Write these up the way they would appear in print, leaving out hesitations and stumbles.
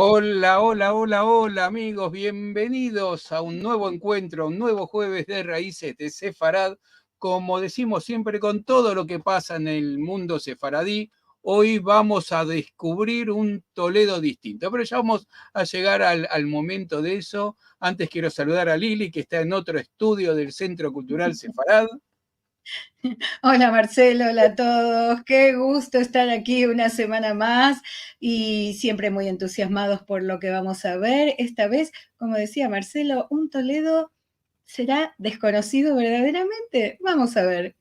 Hola, hola, hola, hola amigos, bienvenidos a un nuevo encuentro, un nuevo jueves de Raíces de Sefarad. Como decimos siempre, con todo lo que pasa en el mundo sefaradí, hoy vamos a descubrir un Toledo distinto, pero ya vamos a llegar al momento de eso. Antes quiero saludar a Lili, que está en otro estudio del Centro Cultural Sefarad. Hola Marcelo, hola a todos. Qué gusto estar aquí una semana más y siempre muy entusiasmados por lo que vamos a ver. Esta vez, como decía Marcelo, un Toledo será desconocido verdaderamente. Vamos a ver.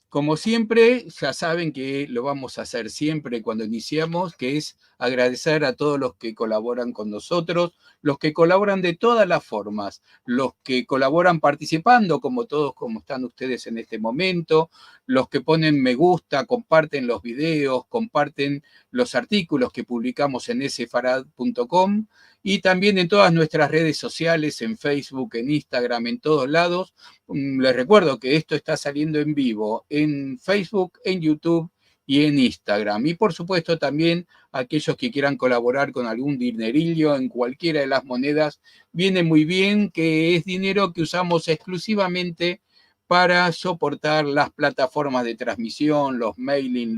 Como siempre, ya saben que lo vamos a hacer siempre cuando iniciamos, que es agradecer a todos los que colaboran con nosotros, los que colaboran de todas las formas, los que colaboran participando, como todos, como están ustedes en este momento, los que ponen me gusta, comparten los videos, comparten los artículos que publicamos en sfarad.com y también en todas nuestras redes sociales, en Facebook, en Instagram, en todos lados. Les recuerdo que esto está saliendo en vivo en Facebook, en YouTube y en Instagram. Y por supuesto también aquellos que quieran colaborar con algún dinerillo en cualquiera de las monedas, viene muy bien, que es dinero que usamos exclusivamente para soportar las plataformas de transmisión, los mailing,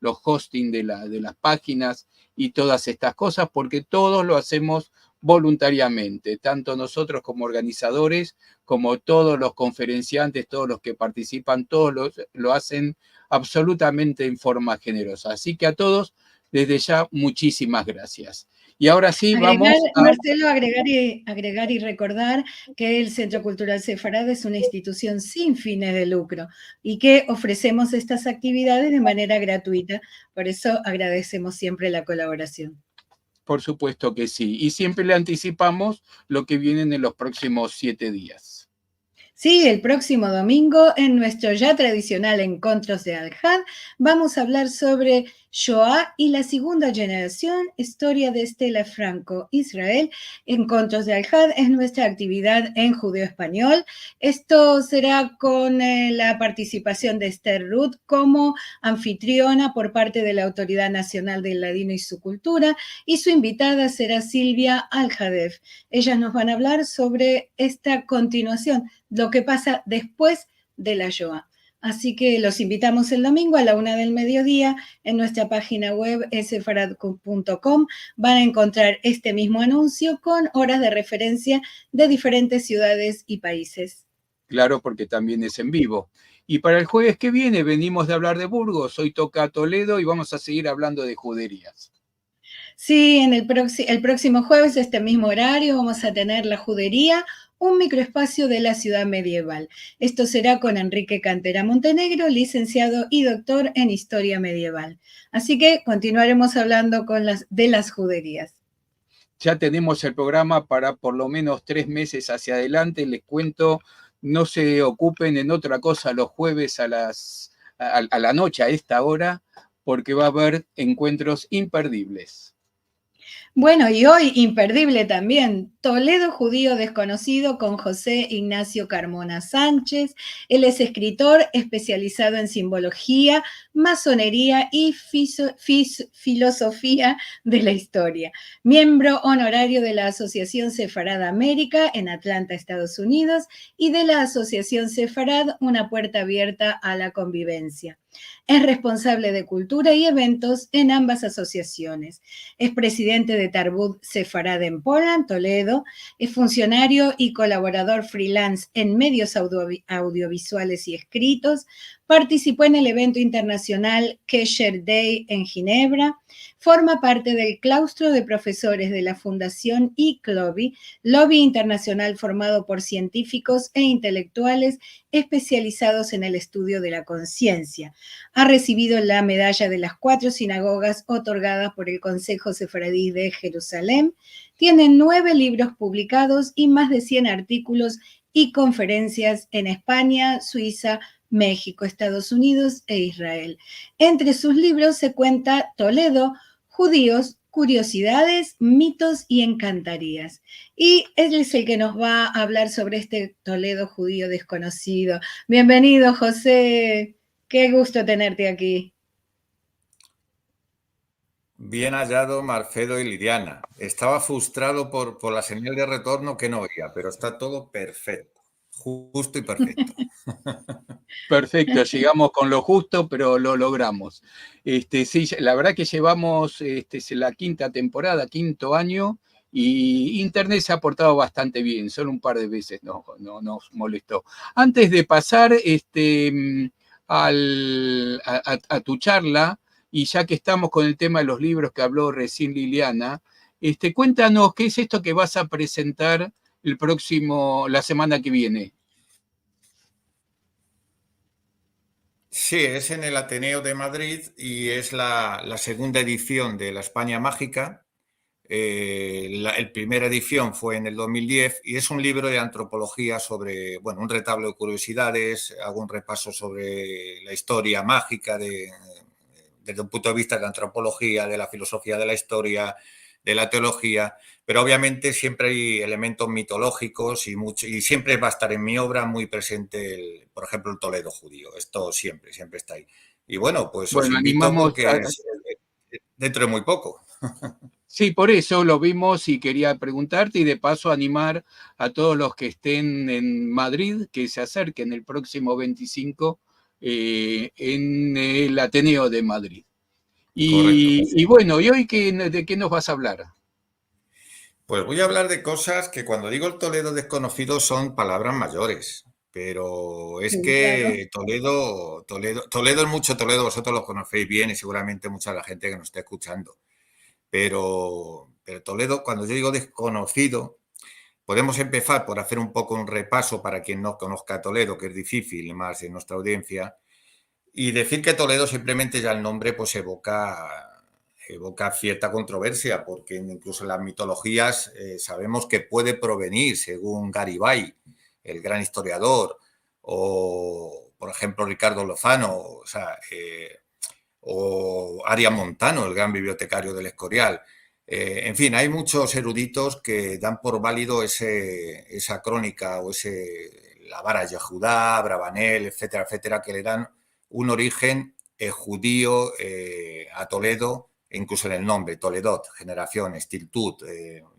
los hosting de las páginas y todas estas cosas, porque todos lo hacemos voluntariamente, tanto nosotros como organizadores, como todos los conferenciantes, todos los que participan, todos lo hacen absolutamente en forma generosa. Así que a todos, desde ya, muchísimas gracias. Y ahora sí, Agregar, vamos a... Marcelo, agregar y recordar que el Centro Cultural Sefarad es una institución sin fines de lucro y que ofrecemos estas actividades de manera gratuita. Por eso agradecemos siempre la colaboración. Por supuesto que sí. Y siempre le anticipamos lo que viene en los próximos 7 días. Sí, el próximo domingo, en nuestro ya tradicional Encontros de Al-Had, vamos a hablar sobre Shoah y la segunda generación, historia de Estela Franco, Israel. Encontros de Al-Had es nuestra actividad en judeo-español. Esto será con la participación de Esther Ruth como anfitriona por parte de la Autoridad Nacional del Ladino y su Cultura, y su invitada será Silvia Al-Hadef. Ellas nos van a hablar sobre esta continuación, lo que pasa después de la Shoah. Así que los invitamos el domingo a la 1:00 PM en nuestra página web sfarad.com. Van a encontrar este mismo anuncio con horas de referencia de diferentes ciudades y países. Claro, porque también es en vivo. Y para el jueves que viene venimos de hablar de Burgos, hoy toca Toledo y vamos a seguir hablando de juderías. Sí, en el próximo jueves, este mismo horario, vamos a tener la judería, un microespacio de la ciudad medieval. Esto será con Enrique Cantera Montenegro, licenciado y doctor en Historia Medieval. Así que continuaremos hablando de las juderías. Ya tenemos el programa para por lo menos 3 meses hacia adelante. Les cuento, no se ocupen en otra cosa los jueves a la noche a esta hora, porque va a haber encuentros imperdibles. Bueno, y hoy imperdible también, Toledo Judío Desconocido con José Ignacio Carmona Sánchez. Él es escritor especializado en simbología, masonería y filosofía de la historia. Miembro honorario de la Asociación Sefarad América en Atlanta, Estados Unidos, y de la Asociación Sefarad Una Puerta Abierta a la Convivencia. Es responsable de cultura y eventos en ambas asociaciones. Es presidente de Tarbut Sefarad en Poland, Toledo. Es funcionario y colaborador freelance en medios audiovisuales y escritos. Participó en el evento internacional Kesher Day en Ginebra. Forma parte del claustro de profesores de la Fundación ICLOBI, lobby internacional formado por científicos e intelectuales especializados en el estudio de la conciencia. Ha recibido la medalla de las 4 sinagogas otorgadas por el Consejo Sefaradí de Jerusalén. Tiene 9 libros publicados y más de 100 artículos y conferencias en España, Suiza, México, Estados Unidos e Israel. Entre sus libros se cuenta Toledo, Judíos, Curiosidades, Mitos y Encantarías. Y él es el que nos va a hablar sobre este Toledo judío desconocido. Bienvenido, José. Qué gusto tenerte aquí. Bien hallado, Marcedo y Liliana. Estaba frustrado por la señal de retorno que no oía, pero está todo perfecto, justo y perfecto. Perfecto, llegamos con lo justo, pero lo logramos. Sí, la verdad que llevamos es la quinta temporada, quinto año, y Internet se ha portado bastante bien, solo un par de veces no nos molestó. Antes de pasar a tu charla, y ya que estamos con el tema de los libros que habló recién Liliana, cuéntanos qué es esto que vas a presentar la semana que viene. Sí, es en el Ateneo de Madrid y es la segunda edición de la España Mágica. La primera edición fue en el 2010 y es un libro de antropología sobre, bueno, un retablo de curiosidades, hago un repaso sobre la historia mágica desde un punto de vista de la antropología, de la filosofía de la historia, de la teología, pero obviamente siempre hay elementos mitológicos y siempre va a estar en mi obra muy presente, por ejemplo, el Toledo judío. Esto siempre está ahí. Y bueno, pues os Bueno, invito animamos porque es dentro de muy poco. Sí, por eso lo vimos y quería preguntarte y de paso animar a todos los que estén en Madrid que se acerquen el próximo 25 en el Ateneo de Madrid. Correcto. Y bueno, ¿y hoy de qué nos vas a hablar? Pues voy a hablar de cosas que cuando digo el Toledo desconocido son palabras mayores, pero es Sí, claro. que Toledo es mucho Toledo, vosotros lo conocéis bien y seguramente mucha de la gente que nos está escuchando. Pero Toledo, cuando yo digo desconocido, podemos empezar por hacer un poco un repaso para quien no conozca Toledo, que es difícil, más en nuestra audiencia, y decir que Toledo simplemente ya el nombre pues evoca cierta controversia, porque incluso en las mitologías sabemos que puede provenir, según Garibay, el gran historiador, o por ejemplo Ricardo Lozano, o Arias Montano, el gran bibliotecario del Escorial. En fin, hay muchos eruditos que dan por válido esa crónica o la vara de Judá, Brabanel, etcétera, etcétera, que le dan un origen judío a Toledo, incluso en el nombre, Toledot, generación, Stiltut,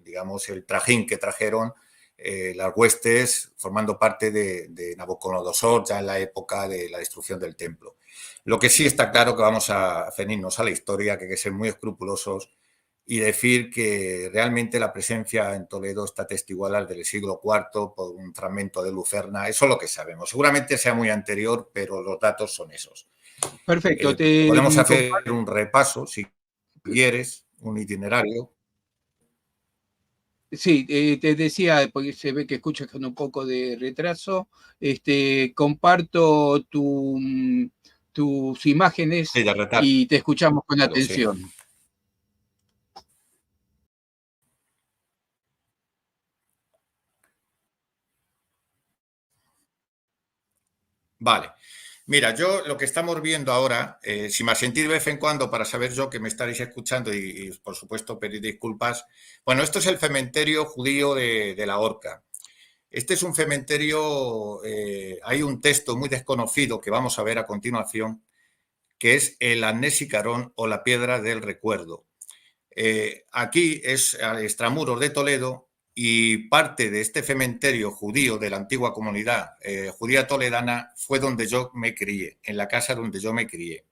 digamos, el trajín que trajeron las huestes formando parte de Nabucodonosor ya en la época de la destrucción del templo. Lo que sí está claro que vamos a ceñirnos a la historia, que hay que ser muy escrupulosos y decir que realmente la presencia en Toledo está atestiguada desde el siglo IV por un fragmento de Lucerna. Eso es lo que sabemos. Seguramente sea muy anterior, pero los datos son esos. Perfecto, Podemos hacer un repaso, si quieres, un itinerario. Sí, te decía, porque se ve que escuchas con un poco de retraso, comparto tus imágenes Sí, de retardo, y te escuchamos con sí. atención. Vale. Mira, yo lo que estamos viendo ahora, si me sentís de vez en cuando para saber yo que me estaréis escuchando y por supuesto pedir disculpas. Bueno, esto es el cementerio judío de la Horca. Este es un cementerio, hay un texto muy desconocido que vamos a ver a continuación, que es el Amnesicarón o la piedra del recuerdo. Aquí es al extramuros de Toledo y parte de este cementerio judío de la antigua comunidad judía toledana fue donde yo me crié, en la casa donde yo me crié.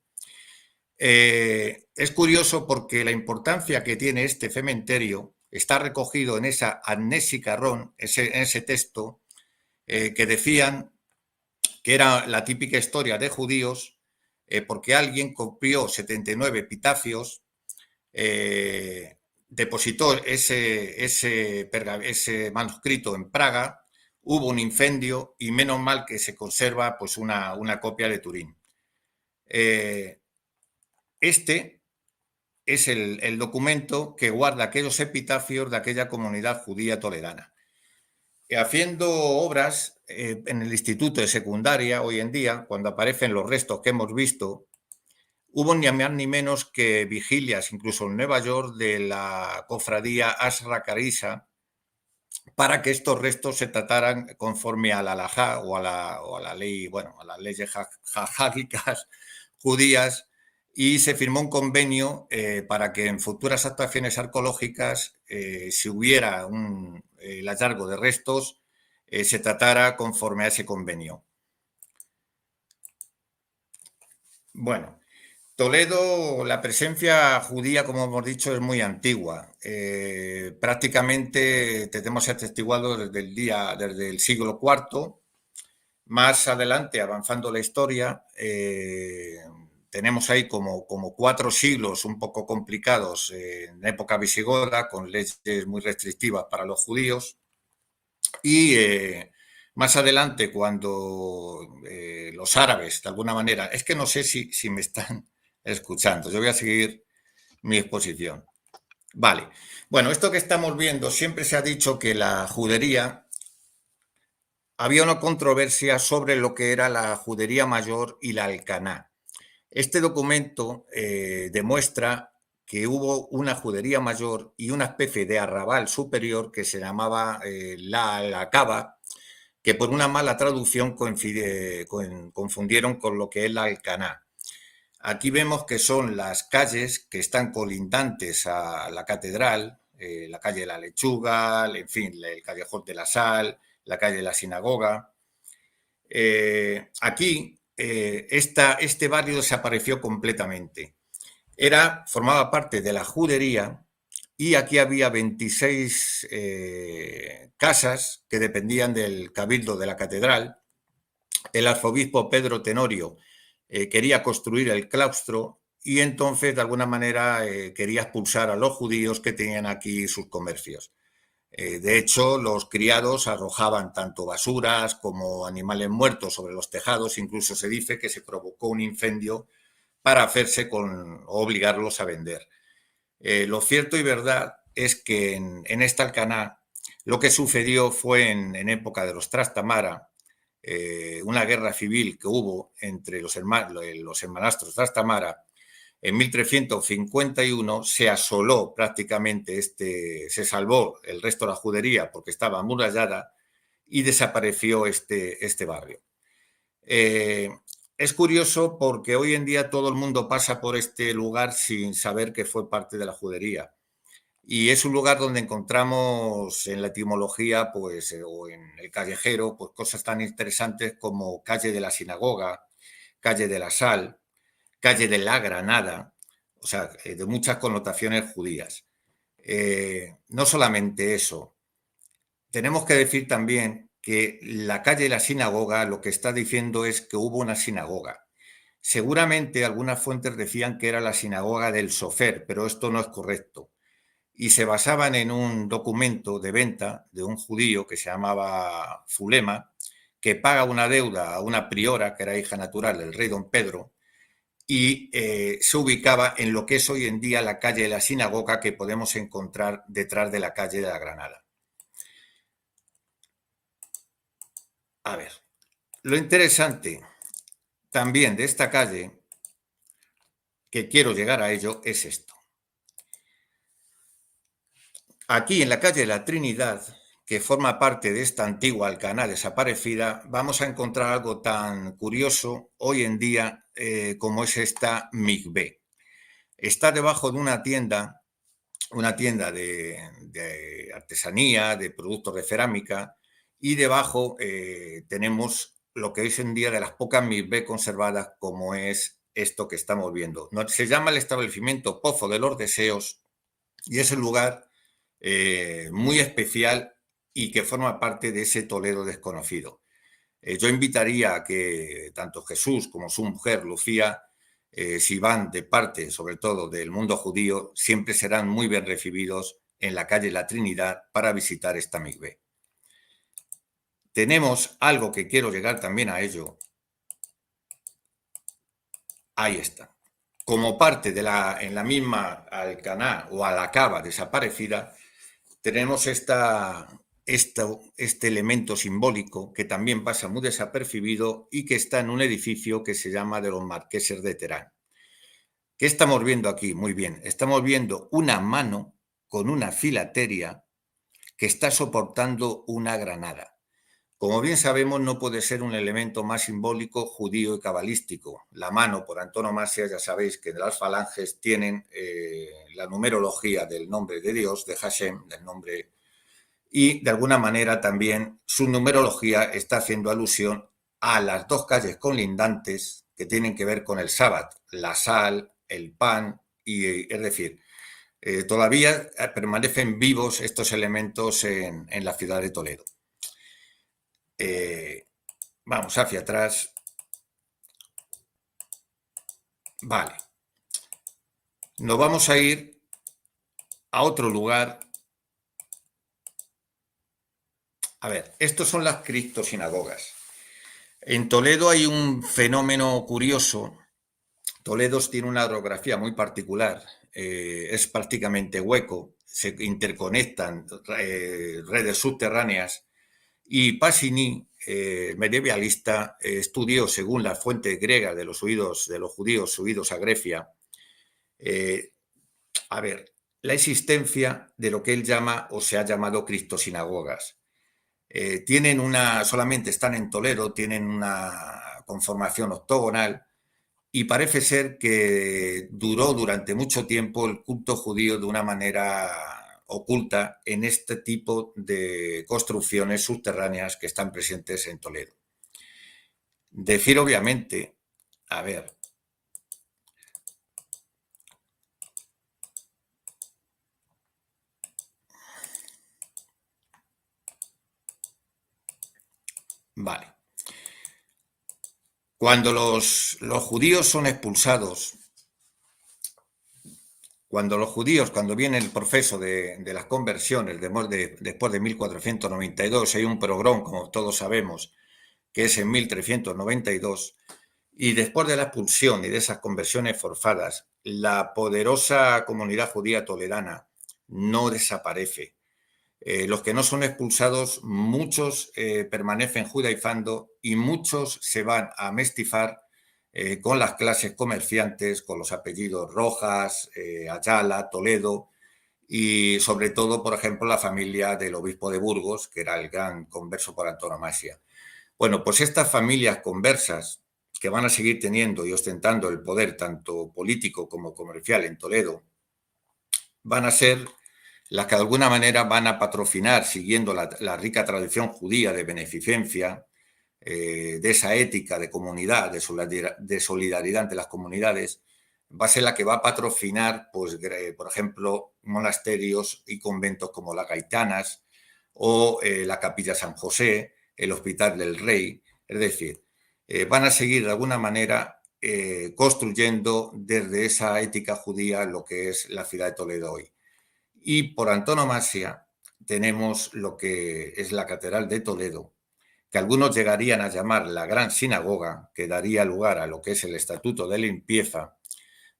Es curioso porque la importancia que tiene este cementerio está recogido en esa Amnesicarón, en ese texto, que decían que era la típica historia de judíos, porque alguien copió 79 epitafios, depositó ese manuscrito en Praga, hubo un incendio y menos mal que se conserva pues una copia de Turín. Este es el documento que guarda aquellos epitafios de aquella comunidad judía toledana. Haciendo obras en el instituto de secundaria hoy en día, cuando aparecen los restos que hemos visto, hubo ni más ni menos que vigilias, incluso en Nueva York, de la cofradía Asra Carisa, para que estos restos se trataran conforme a la halajá o a la ley, bueno, a las leyes jajágicas judías y se firmó un convenio para que en futuras actuaciones arqueológicas, si hubiera el hallazgo de restos, se tratara conforme a ese convenio. Bueno, Toledo, la presencia judía, como hemos dicho, es muy antigua. Prácticamente tenemos atestiguado desde el siglo IV. Más adelante, avanzando la historia, tenemos ahí como 4 siglos un poco complicados en época visigoda, con leyes muy restrictivas para los judíos. Y más adelante, cuando los árabes, de alguna manera, es que no sé si me están escuchando, yo voy a seguir mi exposición. Vale, bueno, esto que estamos viendo, siempre se ha dicho que la judería, había una controversia sobre lo que era la judería mayor y la alcaná. Este documento demuestra que hubo una judería mayor y una especie de arrabal superior que se llamaba la alacaba, que por una mala traducción confundieron con lo que es la alcaná. Aquí vemos que son las calles que están colindantes a la catedral, la calle de la Lechuga, en fin, el Callejón de la Sal, la calle de la Sinagoga. Aquí este barrio desapareció completamente. Formaba parte de la judería y aquí había 26 casas que dependían del cabildo de la catedral. El arzobispo Pedro Tenorio quería construir el claustro y entonces de alguna manera quería expulsar a los judíos que tenían aquí sus comercios. De hecho, los criados arrojaban tanto basuras como animales muertos sobre los tejados. Incluso se dice que se provocó un incendio para hacerse o obligarlos a vender. Lo cierto y verdad es que en esta Alcaná lo que sucedió fue en época de los Trastamara, una guerra civil que hubo entre los hermanastros Trastamara. En 1351 se asoló prácticamente se salvó el resto de la judería porque estaba amurallada y desapareció este barrio. Es curioso porque hoy en día todo el mundo pasa por este lugar sin saber que fue parte de la judería. Y es un lugar donde encontramos en la etimología, pues, o en el callejero, pues cosas tan interesantes como calle de la Sinagoga, calle de la Sal, calle de la Granada, o sea, de muchas connotaciones judías. No solamente eso, tenemos que decir también que la calle de la Sinagoga lo que está diciendo es que hubo una sinagoga. Seguramente algunas fuentes decían que era la sinagoga del Sofer, pero esto no es correcto. Y se basaban en un documento de venta de un judío que se llamaba Fulema, que paga una deuda a una priora, que era hija natural del rey don Pedro, y se ubicaba en lo que es hoy en día la calle de la Sinagoga, que podemos encontrar detrás de la calle de la Granada. A ver, lo interesante también de esta calle, que quiero llegar a ello, es esto. Aquí en la calle de la Trinidad, que forma parte de esta antigua Alcaná desaparecida, vamos a encontrar algo tan curioso hoy en día como es esta Mikvé. Está debajo de una tienda de artesanía, de productos de cerámica, y debajo tenemos lo que hoy en día de las pocas Mikvé conservadas, como es esto que estamos viendo. Se llama el establecimiento Pozo de los Deseos y es el lugar muy especial y que forma parte de ese Toledo desconocido. Yo invitaría a que tanto Jesús como su mujer, Lucía, si van de parte, sobre todo del mundo judío, siempre serán muy bien recibidos en la calle La Trinidad para visitar esta mikvé. Tenemos algo que quiero llegar también a ello. Ahí está. Como parte en la misma Alcaná o Alacaba desaparecida, tenemos este elemento simbólico que también pasa muy desapercibido y que está en un edificio que se llama de los Marqueses de Terán. ¿Qué estamos viendo aquí? Muy bien, estamos viendo una mano con una filateria que está soportando una granada. Como bien sabemos, no puede ser un elemento más simbólico, judío y cabalístico. La mano, por antonomasia, ya sabéis que las falanges tienen la numerología del nombre de Dios, de Hashem, del nombre, y de alguna manera también su numerología está haciendo alusión a las dos calles colindantes que tienen que ver con el sábado, la sal, el pan, y es decir, todavía permanecen vivos estos elementos en la ciudad de Toledo. Vamos hacia atrás. Vale. Nos vamos a ir a otro lugar. A ver, estos son las criptosinagogas. En Toledo hay un fenómeno curioso. Toledo tiene una orografía muy particular. Es prácticamente hueco. Se interconectan redes subterráneas. Y Pasini, medievalista, estudió, según la fuente griega de los judíos subidos a Grecia, la existencia de lo que él llama o se ha llamado criptosinagogas. Solamente están en Toledo, tienen una conformación octogonal y parece ser que duró durante mucho tiempo el culto judío de una manera oculta en este tipo de construcciones subterráneas que están presentes en Toledo. Decir obviamente, vale. Cuando los judíos son expulsados, cuando viene el proceso de las conversiones, después de 1492, hay un pogrom, como todos sabemos, que es en 1392, y después de la expulsión y de esas conversiones forzadas, la poderosa comunidad judía toledana no desaparece. Los que no son expulsados, muchos permanecen judaizando y muchos se van a mestizar con las clases comerciantes, con los apellidos Rojas, Ayala, Toledo y sobre todo, por ejemplo, la familia del obispo de Burgos, que era el gran converso por antonomasia. Bueno, pues estas familias conversas que van a seguir teniendo y ostentando el poder tanto político como comercial en Toledo, van a ser las que de alguna manera van a patrocinar, siguiendo la rica tradición judía de beneficencia, de esa ética de comunidad, de solidaridad entre las comunidades, va a ser la que va a patrocinar, pues, por ejemplo, monasterios y conventos como las Gaitanas o la Capilla San José, el Hospital del Rey. Es decir, van a seguir de alguna manera construyendo desde esa ética judía lo que es la ciudad de Toledo hoy. Y por antonomasia tenemos lo que es la Catedral de Toledo, que algunos llegarían a llamar la Gran Sinagoga, que daría lugar a lo que es el Estatuto de Limpieza,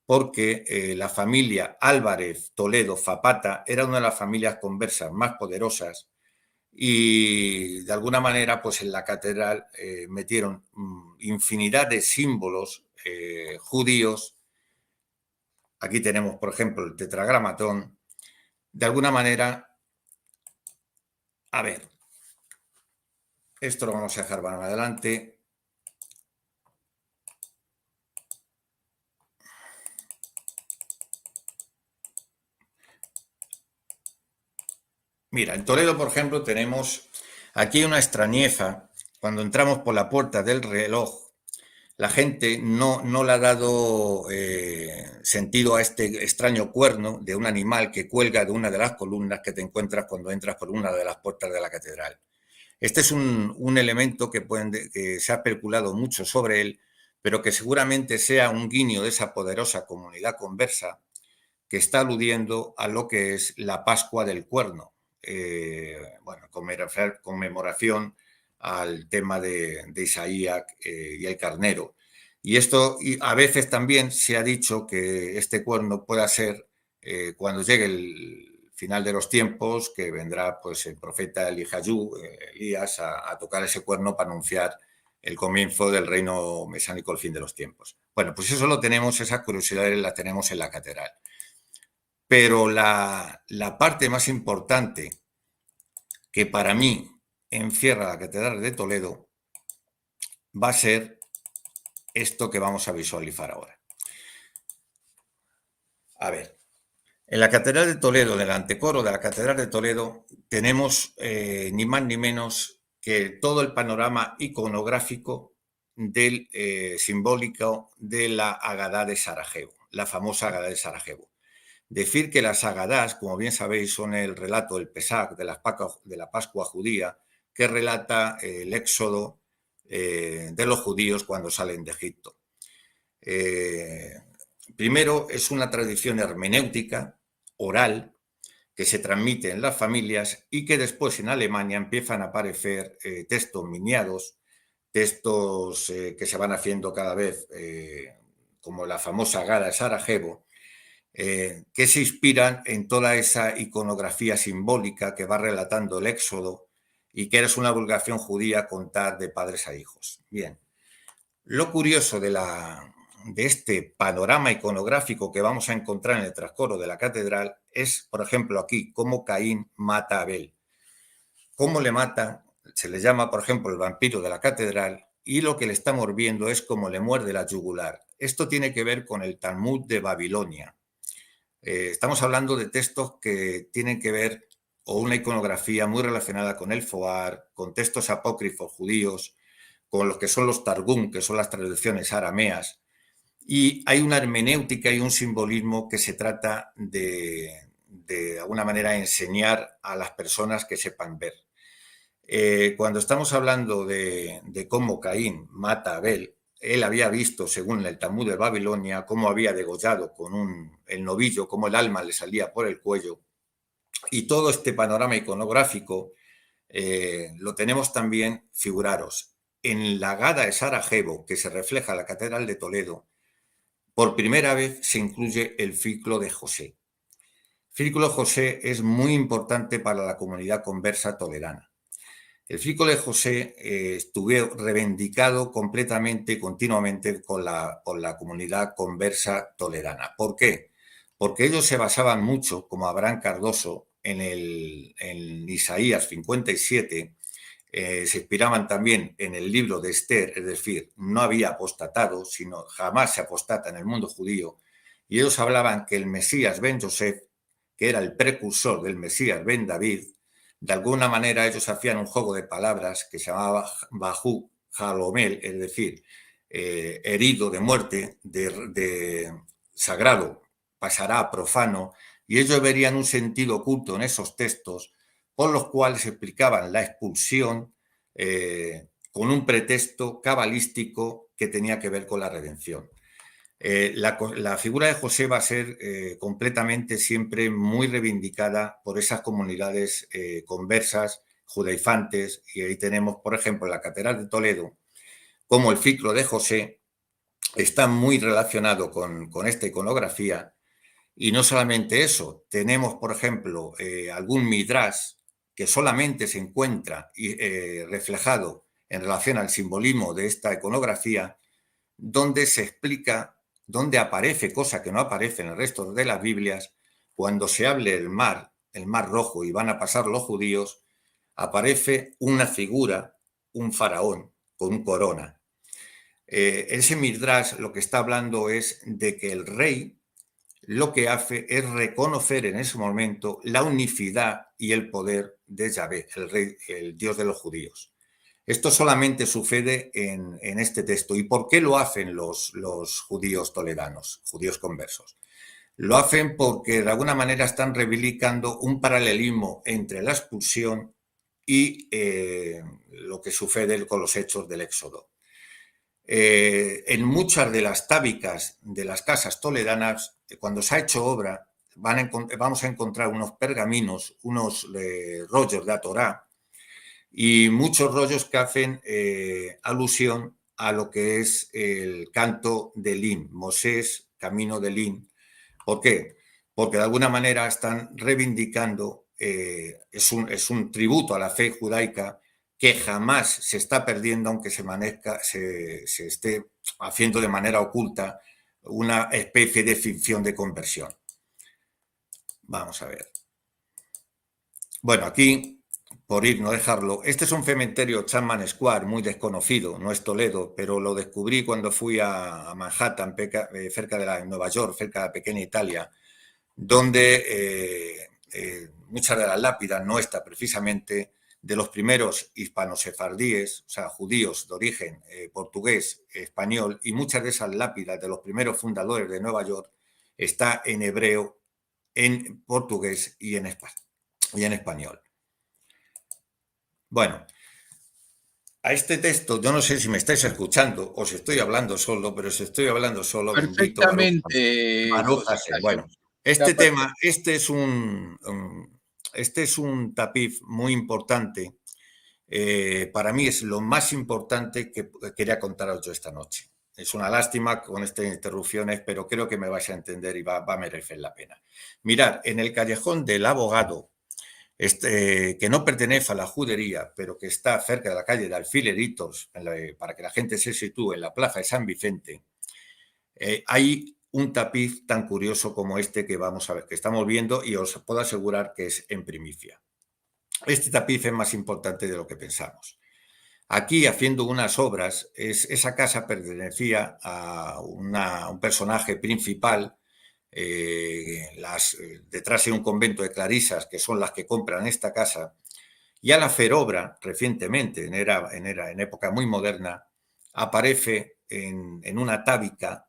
porque la familia Álvarez Toledo Zapata era una de las familias conversas más poderosas y de alguna manera pues en la catedral metieron infinidad de símbolos judíos. Aquí tenemos, por ejemplo, el tetragramatón. De alguna manera, esto lo vamos a dejar para adelante. Mira, en Toledo, por ejemplo, tenemos aquí una extrañeza. Cuando entramos por la puerta del reloj, la gente no le ha dado sentido a este extraño cuerno de un animal que cuelga de una de las columnas que te encuentras cuando entras por una de las puertas de la catedral. Este es un elemento que se ha especulado mucho sobre él, pero que seguramente sea un guiño de esa poderosa comunidad conversa que está aludiendo a lo que es la Pascua del Cuerno. Conmemoración al tema de Isaías y el carnero. Y a veces también se ha dicho que este cuerno pueda ser, cuando llegue el final de los tiempos, que vendrá pues el profeta Elías, a tocar ese cuerno para anunciar el comienzo del reino mesánico, el fin de los tiempos. Bueno, pues eso lo tenemos, esas curiosidades las tenemos en la catedral. Pero la parte más importante, que para mí encierra la Catedral de Toledo va a ser esto que vamos a visualizar ahora. A ver, en la Catedral de Toledo, en el antecoro de la Catedral de Toledo, tenemos ni más ni menos que todo el panorama iconográfico del simbólico de la Agadá de Sarajevo, la famosa Agadá de Sarajevo. Decir que las Agadás, como bien sabéis, son el relato del Pesach, de la Pascua judía, que relata el éxodo de los judíos cuando salen de Egipto. Primero, es una tradición hermenéutica, oral, que se transmite en las familias y que después en Alemania empiezan a aparecer textos miniados, textos que se van haciendo cada vez, como la famosa Agadá de Sarajevo, que se inspiran en toda esa iconografía simbólica que va relatando el éxodo y que es una divulgación judía contar de padres a hijos. Bien, lo curioso de este panorama iconográfico que vamos a encontrar en el trascoro de la catedral es, por ejemplo, aquí, cómo Caín mata a Abel. Cómo le mata, se le llama, por ejemplo, el vampiro de la catedral, y lo que le estamos viendo es cómo le muerde la yugular. Esto tiene que ver con el Talmud de Babilonia. Estamos hablando de textos que tienen que ver, o una iconografía muy relacionada con el Foar, con textos apócrifos judíos, con los que son los Targum, que son las traducciones arameas, y hay una hermenéutica y un simbolismo que se trata de alguna manera enseñar a las personas que sepan ver. Cuando estamos hablando de cómo Caín mata a Abel, él había visto, según el Talmud de Babilonia, cómo había degollado con el novillo, cómo el alma le salía por el cuello. Y todo este panorama iconográfico lo tenemos también, figuraros, en la Agadá de Sarajevo, que se refleja en la Catedral de Toledo. Por primera vez se incluye el ciclo de José. El ciclo de José es muy importante para la comunidad conversa toledana. El ciclo de José estuvo reivindicado completamente y continuamente con la comunidad conversa toledana. ¿Por qué? Porque ellos se basaban mucho, como Abraham Cardoso, en Isaías 57, se inspiraban también en el libro de Esther, es decir, no había apostatado, sino jamás se apostata en el mundo judío, y ellos hablaban que el Mesías ben Yosef, que era el precursor del Mesías ben David, de alguna manera ellos hacían un juego de palabras que se llamaba Bajú Jalomel, es decir, herido de muerte, de sagrado, pasará a profano, y ellos verían un sentido oculto en esos textos por los cuales explicaban la expulsión con un pretexto cabalístico que tenía que ver con la redención. La figura de José va a ser completamente siempre muy reivindicada por esas comunidades conversas, judaifantes, y ahí tenemos, por ejemplo, en la Catedral de Toledo, como el ciclo de José está muy relacionado con esta iconografía. Y no solamente eso, tenemos, por ejemplo, algún midrash que solamente se encuentra reflejado en relación al simbolismo de esta iconografía, donde se explica, donde aparece, cosa que no aparece en el resto de las Biblias, cuando se hable el mar Rojo, y van a pasar los judíos, aparece una figura, un faraón con corona. Ese midrash lo que está hablando es de que el rey lo que hace es reconocer en ese momento la unicidad y el poder de Yahvé, el rey, el Dios de los judíos. Esto solamente sucede en este texto. ¿Y por qué lo hacen los judíos toledanos, judíos conversos? Lo hacen porque de alguna manera están reivindicando un paralelismo entre la expulsión y lo que sucede con los hechos del Éxodo. En muchas de las tábicas de las casas toledanas, cuando se ha hecho obra, vamos a encontrar unos pergaminos, unos rollos de la Torá, y muchos rollos que hacen alusión a lo que es el canto de Elín, Mosés, camino de Elín. ¿Por qué? Porque de alguna manera están reivindicando, es un tributo a la fe judaica que jamás se está perdiendo, aunque se esté haciendo de manera oculta una especie de ficción de conversión. Vamos a ver. Bueno, aquí por ir, no dejarlo. Este es un cementerio Chapman Square, muy desconocido, no es Toledo, pero lo descubrí cuando fui a Manhattan, cerca de Nueva York, cerca de la pequeña Italia, donde muchas de las lápidas, no esta precisamente, de los primeros hispanosefardíes, o sea, judíos de origen portugués, español, y muchas de esas lápidas de los primeros fundadores de Nueva York está en hebreo, en portugués y en español. Bueno, a este texto, yo no sé si me estáis escuchando o si estoy hablando solo, pero si estoy hablando solo, bendito Perfectamente, Baruch José Hashem. Ignacio. Bueno, este tema, este es un tapiz muy importante. Para mí es lo más importante que quería contaros yo esta noche. Es una lástima con estas interrupciones, pero creo que me vais a entender y va a merecer la pena. Mirad, en el callejón del abogado, que no pertenece a la judería, pero que está cerca de la calle de Alfileritos, para que la gente se sitúe en la plaza de San Vicente, hay un tapiz tan curioso como este que vamos a ver, que estamos viendo, y os puedo asegurar que es en primicia. Este tapiz es más importante de lo que pensamos. Aquí, haciendo unas obras, esa casa pertenecía a un personaje principal, detrás de un convento de clarisas, que son las que compran esta casa, y al hacer obra, recientemente, en época muy moderna, aparece en una tábica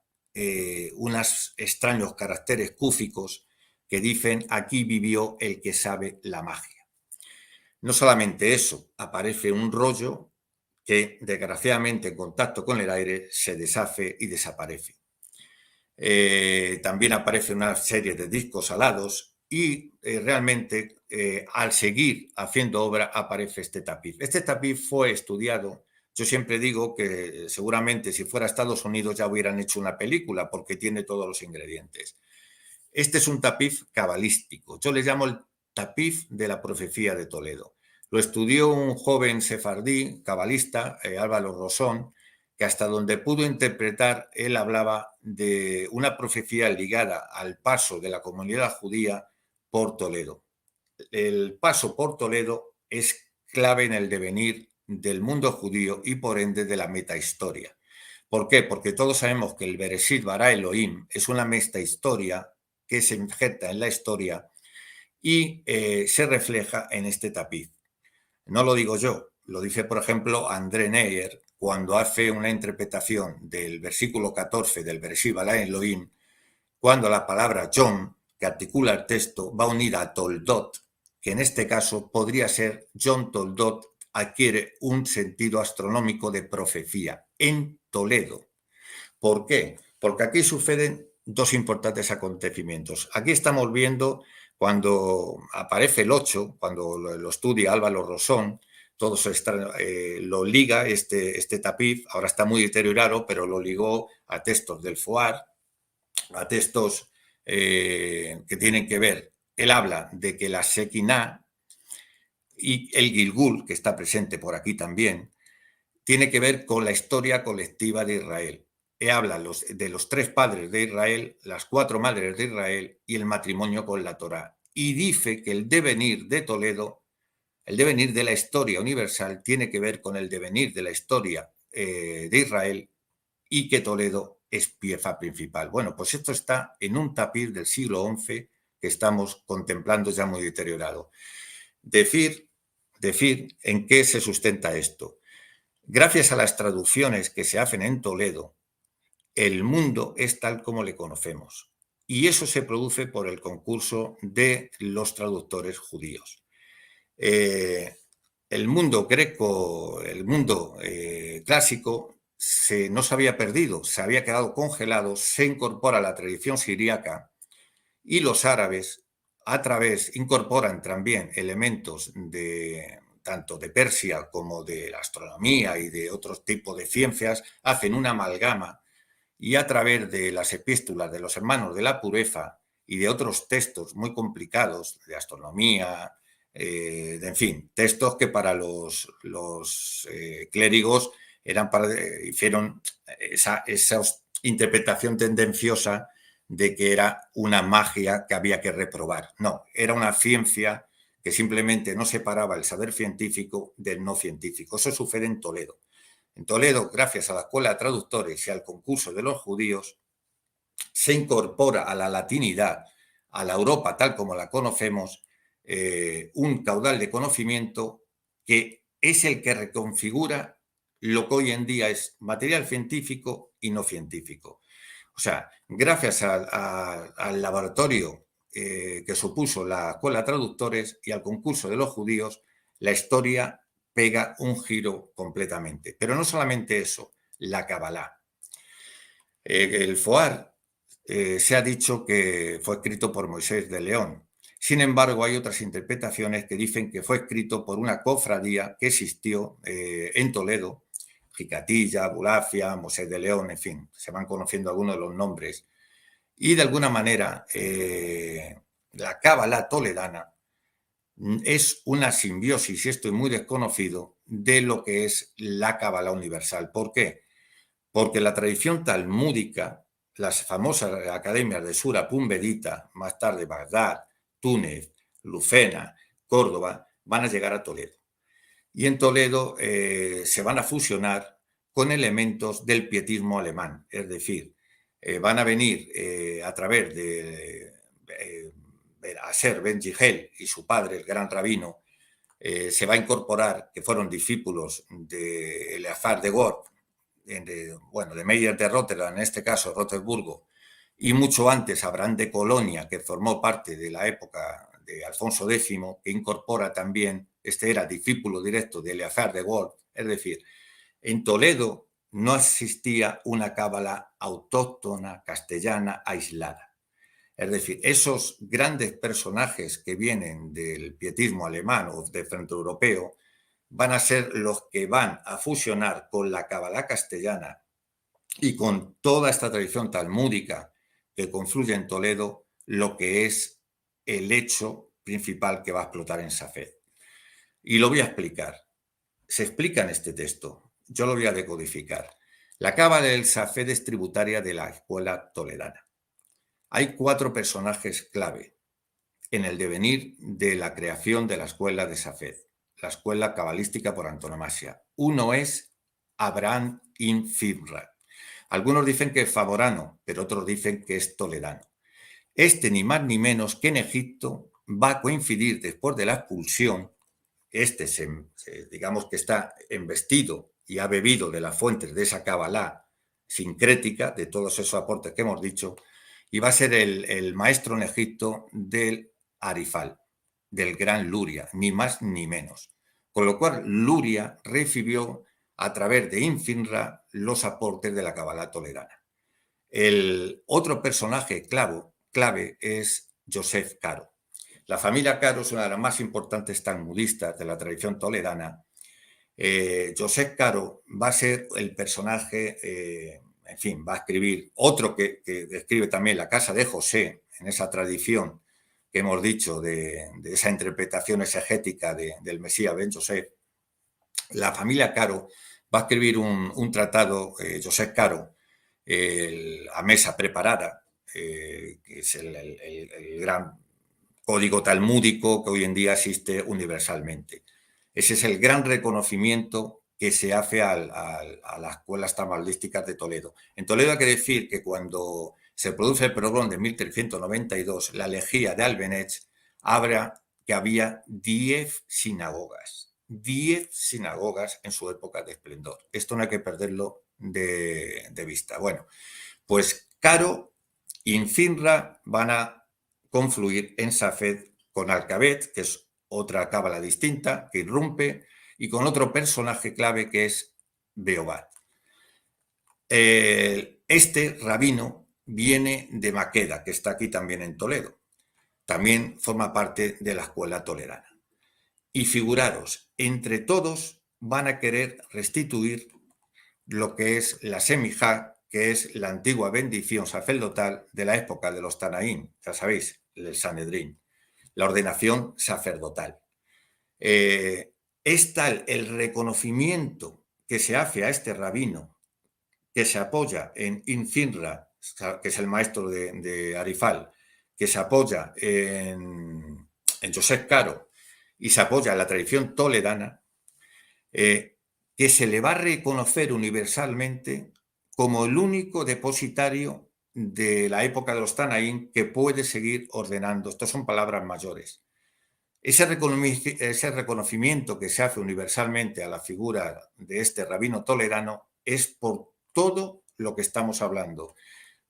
unos extraños caracteres cúficos que dicen: aquí vivió el que sabe la magia. No solamente eso, aparece un rollo que, desgraciadamente, en contacto con el aire, se deshace y desaparece. También aparece una serie de discos alados y realmente al seguir haciendo obra aparece este tapiz. Este tapiz fue estudiado. Yo siempre digo que seguramente si fuera Estados Unidos ya hubieran hecho una película porque tiene todos los ingredientes. Este es un tapiz cabalístico. Yo le llamo el tapiz de la profecía de Toledo. Lo estudió un joven sefardí, cabalista, Álvaro Rosón, que hasta donde pudo interpretar, él hablaba de una profecía ligada al paso de la comunidad judía por Toledo. El paso por Toledo es clave en el devenir del mundo judío y por ende de la metahistoria. ¿Por qué? Porque todos sabemos que el Bereshit bara Elohim es una metahistoria que se injerta en la historia y se refleja en este tapiz. No lo digo yo, lo dice, por ejemplo, André Neyer cuando hace una interpretación del versículo 14 del Bereshit bara Elohim, cuando la palabra John, que articula el texto, va unida a Toldot, que en este caso podría ser John Toldot, adquiere un sentido astronómico de profecía en Toledo. ¿Por qué? Porque aquí suceden dos importantes acontecimientos. Aquí estamos viendo cuando aparece el 8, cuando lo estudia Álvaro Rosón, todo lo liga este tapiz, ahora está muy deteriorado, pero lo ligó a textos del Foar, a textos que tienen que ver. Él habla de que la Shekinah y el Gilgul, que está presente por aquí también, tiene que ver con la historia colectiva de Israel. Habla de los 3 padres de Israel, las 4 madres de Israel y el matrimonio con la Torá. Y dice que el devenir de Toledo, el devenir de la historia universal, tiene que ver con el devenir de la historia de Israel y que Toledo es pieza principal. Bueno, pues esto está en un tapiz del siglo XI que estamos contemplando ya muy deteriorado. Decir en qué se sustenta esto. Gracias a las traducciones que se hacen en Toledo, el mundo es tal como le conocemos. Y eso se produce por el concurso de los traductores judíos. El mundo greco, el mundo clásico, no se había perdido, se había quedado congelado, se incorpora a la tradición siríaca y los árabes incorporan también elementos tanto de Persia como de la astronomía y de otros tipos de ciencias, hacen una amalgama y a través de las epístolas de los hermanos de la pureza y de otros textos muy complicados de astronomía, en fin, textos que para los clérigos hicieron esa interpretación tendenciosa de que era una magia que había que reprobar. No, era una ciencia que simplemente no separaba el saber científico del no científico. Eso sucede en Toledo. En Toledo, gracias a la Escuela de Traductores y al concurso de los judíos, se incorpora a la latinidad, a la Europa tal como la conocemos, un caudal de conocimiento que es el que reconfigura lo que hoy en día es material científico y no científico. O sea, gracias al laboratorio que supuso la Escuela de Traductores y al concurso de los judíos, la historia pega un giro completamente. Pero no solamente eso, la Cabalá. El Foar se ha dicho que fue escrito por Moisés de León. Sin embargo, hay otras interpretaciones que dicen que fue escrito por una cofradía que existió en Toledo, Jicatilla, Bulafia, Moisés de León, en fin, se van conociendo algunos de los nombres. Y de alguna manera, la Cábala toledana es una simbiosis, y esto es muy desconocido, de lo que es la Cábala universal. ¿Por qué? Porque la tradición talmúdica, las famosas academias de Sura Pumbedita, más tarde Bagdad, Túnez, Lucena, Córdoba, van a llegar a Toledo. Y en Toledo se van a fusionar con elementos del pietismo alemán, es decir, van a venir a través de Aser Ben Gigel y su padre, el gran rabino, se va a incorporar, que fueron discípulos de Eleazar de Gort, de Meyer de Rotterdam, en este caso Rotersburgo, y mucho antes Abraham de Colonia, que formó parte de la época de Alfonso X, que incorpora también, este era discípulo directo de Eleazar de Gort, es decir, en Toledo no existía una cábala autóctona castellana aislada. Es decir, esos grandes personajes que vienen del pietismo alemán o del centro europeo van a ser los que van a fusionar con la cábala castellana y con toda esta tradición talmúdica que confluye en Toledo, lo que es el hecho principal que va a explotar en Safed. Y lo voy a explicar. Se explica en este texto. Yo lo voy a decodificar. La cábala del Safed es tributaria de la escuela toledana. Hay 4 personajes clave en el devenir de la creación de la escuela de Safed, la escuela cabalística por antonomasia. Uno es Abraham Finra. Algunos dicen que es favorano, pero otros dicen que es toledano. Este, ni más ni menos que en Egipto, va a coincidir después de la expulsión. Digamos que está embestido y ha bebido de las fuentes de esa Cabalá sincrética, de todos esos aportes que hemos dicho, y va a ser el maestro en Egipto del Arifal, del gran Luria, ni más ni menos. Con lo cual, Luria recibió a través de Infinra los aportes de la Cabalá toledana. El otro personaje clave es Joseph Caro. La familia Caro es una de las más importantes talmudistas de la tradición toledana. Joseph Caro va a ser el personaje, va a escribir otro que describe también la casa de José, en esa tradición que hemos dicho de esa interpretación exegética del Mesías Ben Joseph. La familia Caro va a escribir un tratado, Joseph Caro, a mesa preparada, que es el gran código talmúdico que hoy en día existe universalmente. Ese es el gran reconocimiento que se hace a las escuelas tabalísticas de Toledo. En Toledo hay que decir que cuando se produce el pogrom de 1392, la lejía de Albenech habla que había 10 sinagogas. 10 sinagogas en su época de esplendor. Esto no hay que perderlo de vista. Bueno, pues Caro y Infinra van a confluir en Safed con Alcabet, que es otra cábala distinta, que irrumpe, y con otro personaje clave que es Beobat. Este rabino viene de Maqueda, que está aquí también en Toledo. También forma parte de la escuela toledana. Y figuraros, entre todos van a querer restituir lo que es la Semijá, que es la antigua bendición sacerdotal de la época de los Tanaín, ya sabéis, el Sanedrín, la ordenación sacerdotal. Es tal el reconocimiento que se hace a este rabino, que se apoya en Infinra, que es el maestro de Arifal, que se apoya en Joseph Caro y se apoya en la tradición toledana, que se le va a reconocer universalmente como el único depositario de la época de los Tanaín que puede seguir ordenando. Estas son palabras mayores. Ese reconocimiento que se hace universalmente a la figura de este rabino toledano es por todo lo que estamos hablando,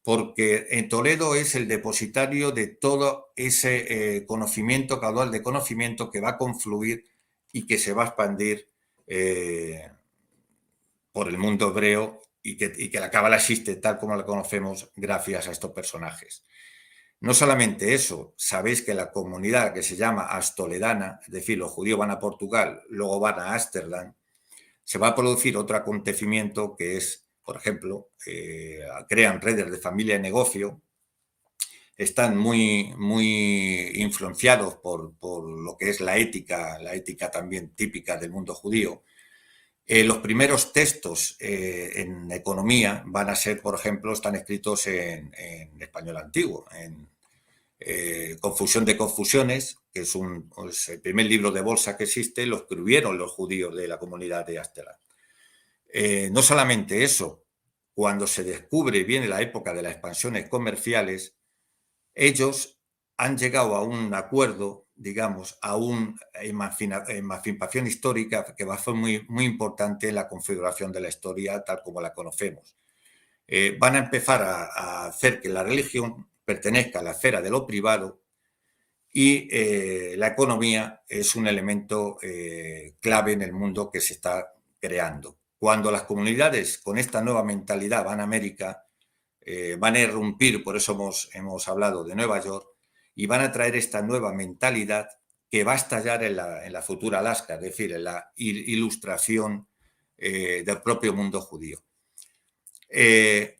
porque en Toledo es el depositario de todo ese conocimiento, caudal de conocimiento que va a confluir y que se va a expandir por el mundo hebreo y que la Cábala existe tal como la conocemos gracias a estos personajes. No solamente eso, sabéis que la comunidad que se llama astoledana, es decir, los judíos van a Portugal, luego van a Ámsterdam, se va a producir otro acontecimiento que es, por ejemplo, crean redes de familia y negocio, están muy influenciados por lo que es la ética también típica del mundo judío. Los primeros textos en economía van a ser, por ejemplo, están escritos en español antiguo, en Confusión de Confusiones, que es el primer libro de bolsa que existe, lo escribieron los judíos de la comunidad de Ámsterdam. No solamente eso, cuando se descubre, viene la época de las expansiones comerciales, ellos han llegado a un acuerdo, digamos, a una emancipación histórica que va a ser muy importante en la configuración de la historia tal como la conocemos. Van a empezar a hacer que la religión pertenezca a la esfera de lo privado y la economía es un elemento clave en el mundo que se está creando. Cuando las comunidades con esta nueva mentalidad van a América, van a irrumpir, por eso hemos hablado de Nueva York, y van a traer esta nueva mentalidad que va a estallar en la futura Alaska, es decir, en la ilustración del propio mundo judío.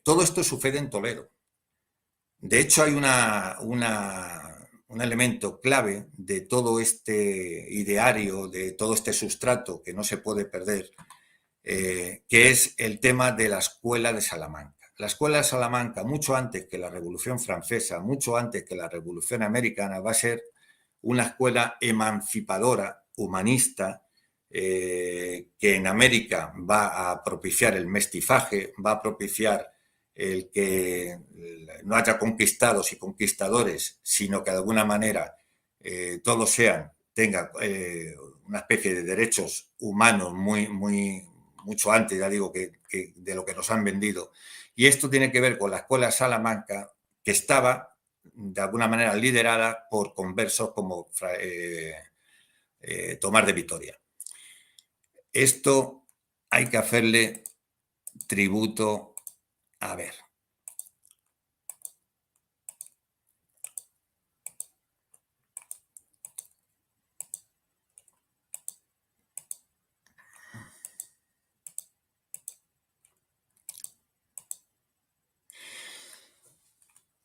Todo esto sucede en Toledo. De hecho, hay un elemento clave de todo este ideario, de todo este sustrato que no se puede perder, que es el tema de la Escuela de Salamanca. La Escuela de Salamanca, mucho antes que la Revolución Francesa, mucho antes que la Revolución Americana, va a ser una escuela emancipadora, humanista, que en América va a propiciar el mestizaje, va a propiciar el que no haya conquistados y conquistadores, sino que de alguna manera todos tengan una especie de derechos humanos mucho antes, ya digo, que de lo que nos han vendido. Y esto tiene que ver con la Escuela de Salamanca, que estaba de alguna manera liderada por conversos como Tomás de Vitoria. Esto hay que hacerle tributo. A ver.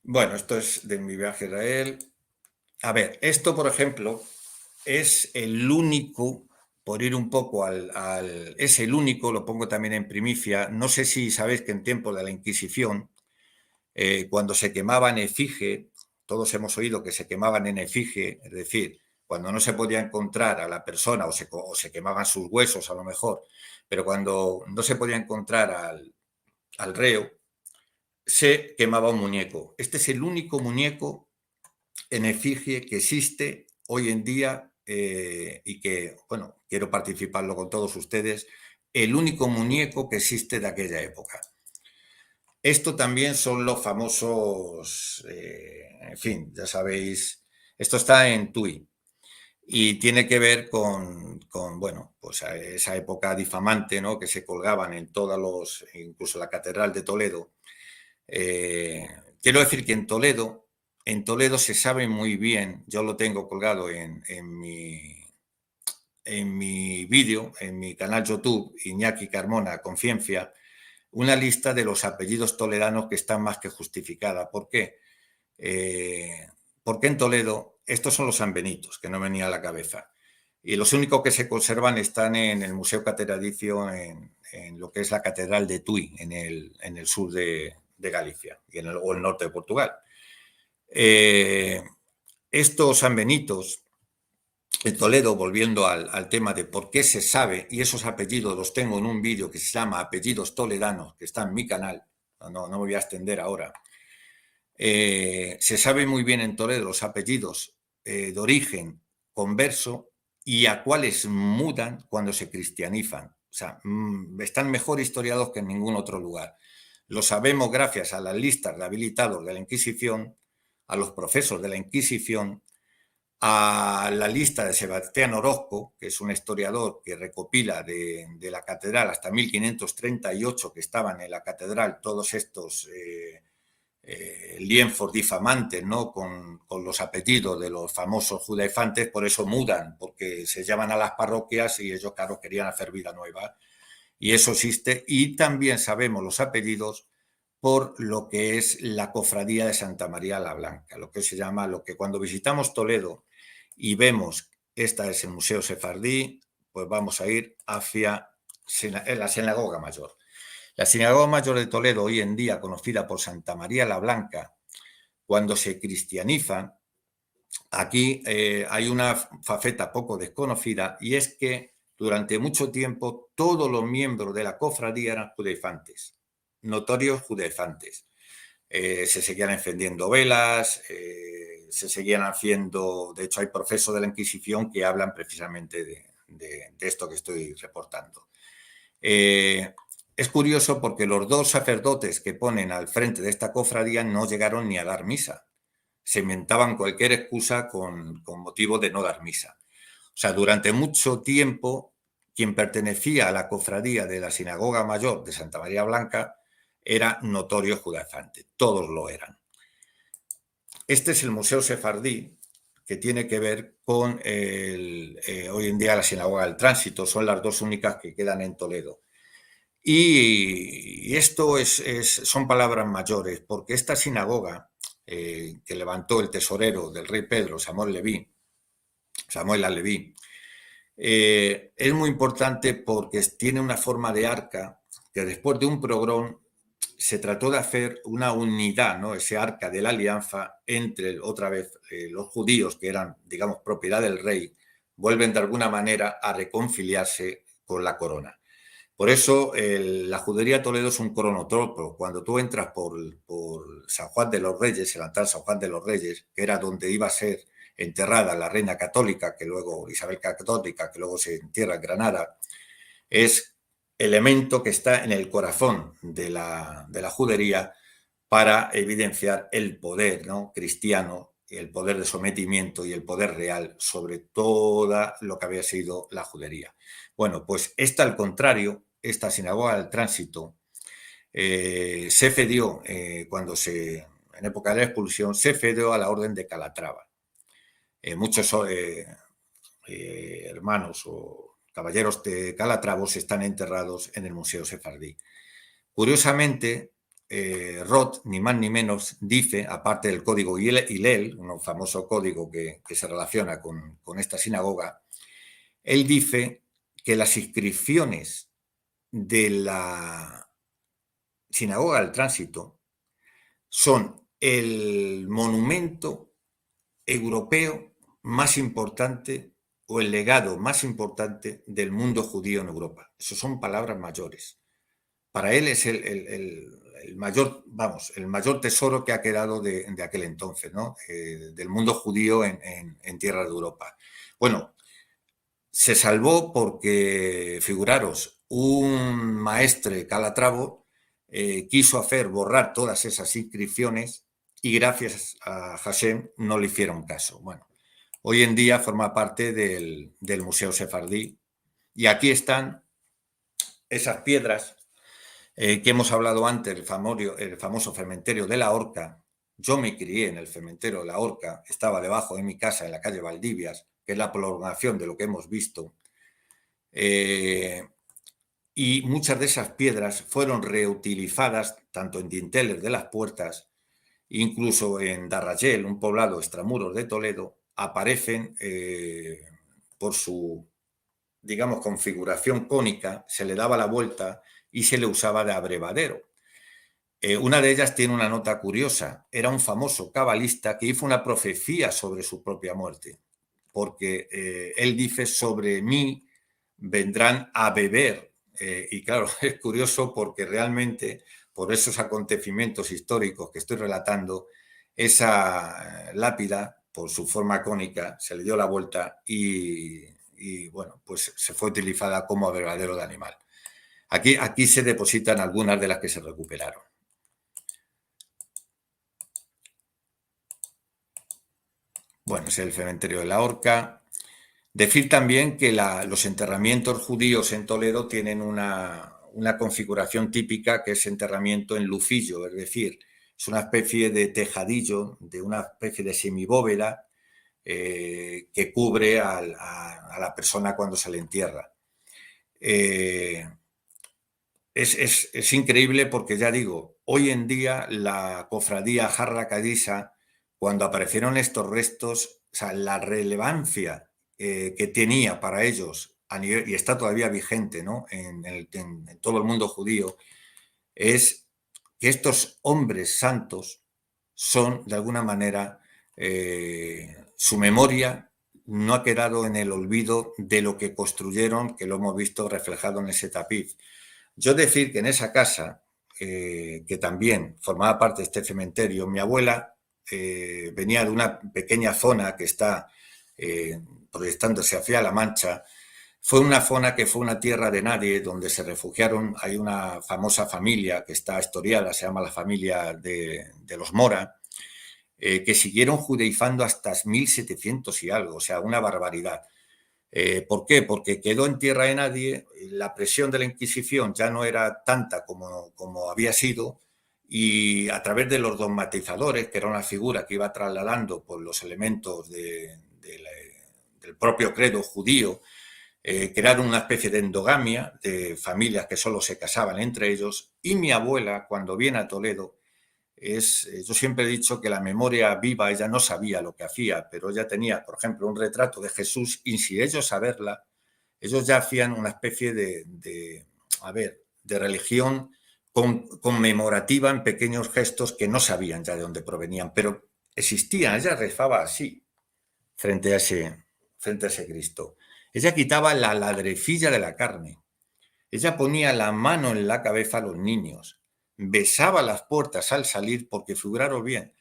Bueno, esto es de mi viaje a Israel. A ver, esto, por ejemplo, es el único, por ir un poco es el único, lo pongo también en primicia. No sé si sabéis que en tiempos de la Inquisición, cuando se quemaba en efigie, todos hemos oído que se quemaban en efigie, es decir, cuando no se podía encontrar a la persona o se quemaban sus huesos a lo mejor, pero cuando no se podía encontrar al reo, se quemaba un muñeco. Este es el único muñeco en efigie que existe hoy en día y que, bueno, quiero participarlo con todos ustedes, el único muñeco que existe de aquella época. Esto también son los famosos, en fin, ya sabéis, esto está en Tui y tiene que ver con bueno, pues esa época difamante, ¿no?, que se colgaban en incluso la Catedral de Toledo. Quiero decir que en Toledo se sabe muy bien, yo lo tengo colgado en mi vídeo, en mi canal YouTube, Iñaki Carmona Conciencia, una lista de los apellidos toledanos que están más que justificada. ¿Por qué? Porque en Toledo, estos son los sanbenitos, que no venía a la cabeza. Y los únicos que se conservan están en el Museo Catedralicio, en lo que es la Catedral de Tui, en el sur de Galicia o el norte de Portugal. Estos sanbenitos En Toledo, volviendo al tema de por qué se sabe, y esos apellidos los tengo en un vídeo que se llama Apellidos Toledanos, que está en mi canal, no me voy a extender ahora. Se sabe muy bien en Toledo los apellidos de origen converso y a cuáles mudan cuando se cristianizan. O sea, están mejor historiados que en ningún otro lugar. Lo sabemos gracias a las listas de habilitados de la Inquisición, a los profesos de la Inquisición, a la lista de Sebastián Orozco, que es un historiador que recopila de la catedral hasta 1538, que estaban en la catedral todos estos lienzos difamantes, ¿no? Con los apellidos de los famosos judaizantes, por eso mudan, porque se llaman a las parroquias y ellos, claro, querían hacer vida nueva. Y eso existe. Y también sabemos los apellidos por lo que es la cofradía de Santa María la Blanca, lo que se llama, lo que cuando visitamos Toledo y vemos, esta es el Museo Sefardí, pues vamos a ir hacia la Sinagoga Mayor. La Sinagoga Mayor de Toledo, hoy en día conocida por Santa María la Blanca, cuando se cristianiza, aquí hay una faceta poco desconocida, y es que durante mucho tiempo todos los miembros de la cofradía eran judaizantes, notorios judaizantes. Se seguían encendiendo velas, se seguían haciendo, de hecho hay profesos de la Inquisición que hablan precisamente de esto que estoy reportando. Es curioso porque los dos sacerdotes que ponen al frente de esta cofradía no llegaron ni a dar misa. Se inventaban cualquier excusa con motivo de no dar misa. O sea, durante mucho tiempo, quien pertenecía a la cofradía de la Sinagoga Mayor de Santa María Blanca era notorio judaizante. Todos lo eran. Este es el Museo Sefardí, que tiene que ver con hoy en día la Sinagoga del Tránsito. Son las dos únicas que quedan en Toledo. Y esto son palabras mayores, porque esta sinagoga que levantó el tesorero del rey Pedro, Samuel Leví, es muy importante porque tiene una forma de arca que después de un pogrom se trató de hacer una unidad, ¿no? Ese arca de la alianza entre, otra vez, los judíos, que eran, digamos, propiedad del rey, vuelven de alguna manera a reconciliarse con la corona. Por eso la judería de Toledo es un cronotropo. Cuando tú entras por San Juan de los Reyes, el altar San Juan de los Reyes, que era donde iba a ser enterrada la reina católica, que luego Isabel Católica, que luego se entierra en Granada, es elemento que está en el corazón de la judería para evidenciar el poder, ¿no?, cristiano, el poder de sometimiento y el poder real sobre todo lo que había sido la judería. Bueno, pues al contrario, esta sinagoga del Tránsito se cedió, en época de la expulsión, se cedió a la orden de Calatrava. Muchos hermanos o caballeros de Calatrava están enterrados en el Museo Sefardí. Curiosamente, Roth, ni más ni menos, dice, aparte del código Hillel, un famoso código que se relaciona con esta sinagoga, él dice que las inscripciones de la Sinagoga del Tránsito son el monumento europeo más importante o el legado más importante del mundo judío en Europa. Eso son palabras mayores. Para él es el mayor tesoro que ha quedado de aquel entonces, ¿no? Del mundo judío en tierras de Europa. Bueno, se salvó porque, figuraros, un maestre calatravo quiso hacer borrar todas esas inscripciones y gracias a Hashem no le hicieron caso. Bueno, hoy en día forma parte del Museo Sefardí y aquí están esas piedras que hemos hablado antes, el famoso cementerio de la Horca. Yo me crié en el cementerio de la Horca, estaba debajo de mi casa en la calle Valdivias, que es la prolongación de lo que hemos visto. Y muchas de esas piedras fueron reutilizadas tanto en dinteles de las puertas, incluso en Darrayel, un poblado extramuros de Toledo, aparecen por su, digamos, configuración cónica, se le daba la vuelta y se le usaba de abrevadero. Una de ellas tiene una nota curiosa. Era un famoso cabalista que hizo una profecía sobre su propia muerte. porque él dice: sobre mí vendrán a beber. Y claro, es curioso porque realmente, por esos acontecimientos históricos que estoy relatando, esa lápida, por su forma cónica, se le dio la vuelta y bueno, pues se fue utilizada como abrevadero de animal. Aquí se depositan algunas de las que se recuperaron. Bueno, es el cementerio de la Horca. Decir también que los enterramientos judíos en Toledo tienen una configuración típica, que es enterramiento en lucillo, es decir, es una especie de tejadillo, de una especie de semibóveda que cubre a la persona cuando se le entierra. Es increíble porque, ya digo, hoy en día la cofradía Jarra Kadisa, cuando aparecieron estos restos, o sea, la relevancia que tenía para ellos a nivel, y está todavía vigente, ¿no?, en todo el mundo judío, es que estos hombres santos son, de alguna manera, su memoria no ha quedado en el olvido de lo que construyeron, que lo hemos visto reflejado en ese tapiz. Yo decir que en esa casa, que también formaba parte de este cementerio, mi abuela venía de una pequeña zona que está proyectándose hacia La Mancha. Fue una zona que fue una tierra de nadie, donde se refugiaron. Hay una famosa familia que está historiada, se llama la familia de los Mora, que siguieron judaizando hasta 1700 y algo, o sea, una barbaridad. ¿Por qué? Porque quedó en tierra de nadie, la presión de la Inquisición ya no era tanta como había sido, y a través de los dogmatizadores, que era una figura que iba trasladando por los elementos del propio credo judío, crearon una especie de endogamia de familias que solo se casaban entre ellos. Y mi abuela, cuando viene a Toledo, yo siempre he dicho que la memoria viva, ella no sabía lo que hacía, pero ella tenía, por ejemplo, un retrato de Jesús, y sin ellos saberla, ellos ya hacían una especie de religión conmemorativa en pequeños gestos que no sabían ya de dónde provenían, pero existían. Ella rezaba así frente a ese Cristo. Ella quitaba la ladrecilla de la carne. Ella ponía la mano en la cabeza a los niños. Besaba las puertas al salir, porque, figuraros bien,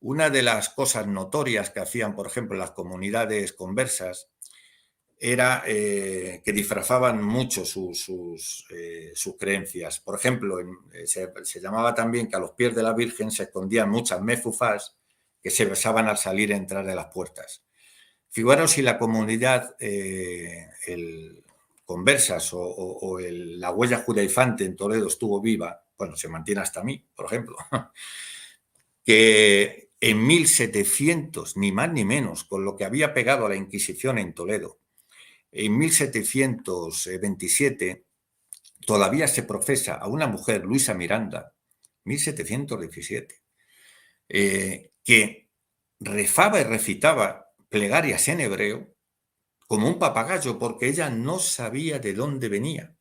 una de las cosas notorias que hacían, por ejemplo, las comunidades conversas, era que disfrazaban mucho sus creencias. Por ejemplo, se llamaba también que a los pies de la Virgen se escondían muchas mezufás que se besaban al salir y entrar de las puertas. Figuraros si la comunidad conversas o la huella judaizante en Toledo estuvo viva, bueno, se mantiene hasta mí, por ejemplo, que en 1700, ni más ni menos, con lo que había pegado a la Inquisición en Toledo, en 1727 todavía se profesa a una mujer, Luisa Miranda, 1717, que rezaba y recitaba plegarias en hebreo como un papagayo, porque ella no sabía de dónde venía.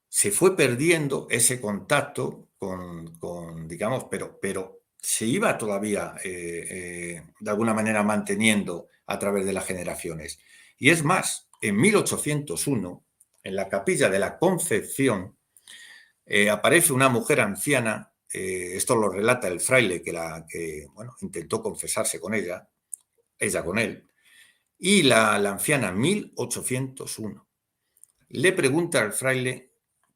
Se fue perdiendo ese contacto con digamos, pero se iba todavía de alguna manera manteniendo a través de las generaciones. Y es más, en 1801, en la capilla de la Concepción, aparece una mujer anciana, esto lo relata el fraile que intentó confesarse con ella con él, y la anciana, 1801, le pregunta al fraile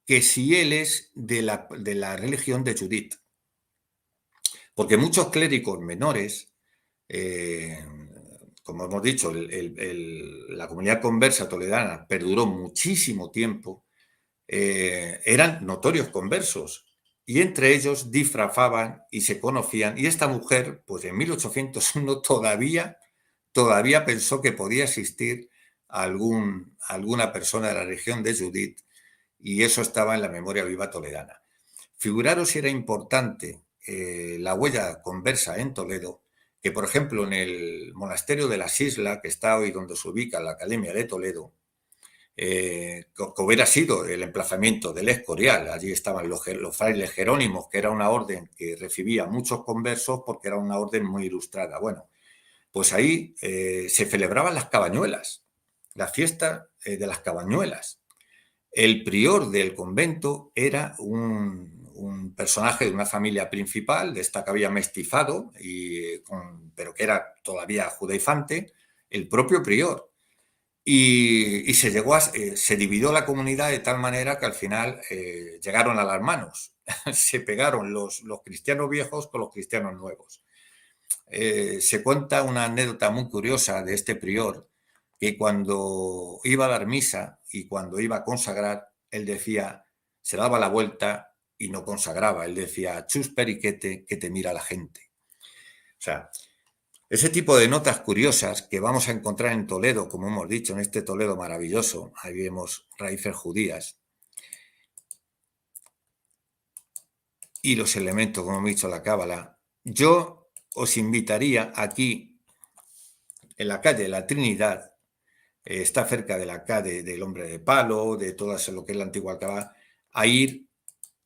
que si él es de la religión de Judith, porque muchos clérigos menores, como hemos dicho, la comunidad conversa toledana perduró muchísimo tiempo, eran notorios conversos, y entre ellos disfrazaban y se conocían, y esta mujer, pues en 1801 todavía pensó que podía existir alguna persona de la región de Judith, y eso estaba en la memoria viva toledana. Figuraros si era importante la huella conversa en Toledo, que, por ejemplo, en el monasterio de las Islas, que está hoy donde se ubica la Academia de Toledo, que hubiera sido el emplazamiento del Escorial. Allí estaban los frailes jerónimos, que era una orden que recibía muchos conversos porque era una orden muy ilustrada. Bueno, pues ahí se celebraban las cabañuelas, la fiesta de las cabañuelas. El prior del convento era un personaje de una familia principal, de esta que había mestizado, pero que era todavía judaizante, el propio prior. Y se dividió la comunidad de tal manera que al final llegaron a las manos. Se pegaron los cristianos viejos con los cristianos nuevos. Se cuenta una anécdota muy curiosa de este prior, que cuando iba a dar misa y cuando iba a consagrar, él decía, se daba la vuelta y no consagraba. Él decía, chus periquete, que te mira la gente. O sea, ese tipo de notas curiosas que vamos a encontrar en Toledo, como hemos dicho, en este Toledo maravilloso, ahí vemos raíces judías, y los elementos, como hemos dicho, la cábala. Yo os invitaría aquí, en la calle de la Trinidad, está cerca de la calle del Hombre de Palo, de todo eso, lo que es la antigua Alcalá, a ir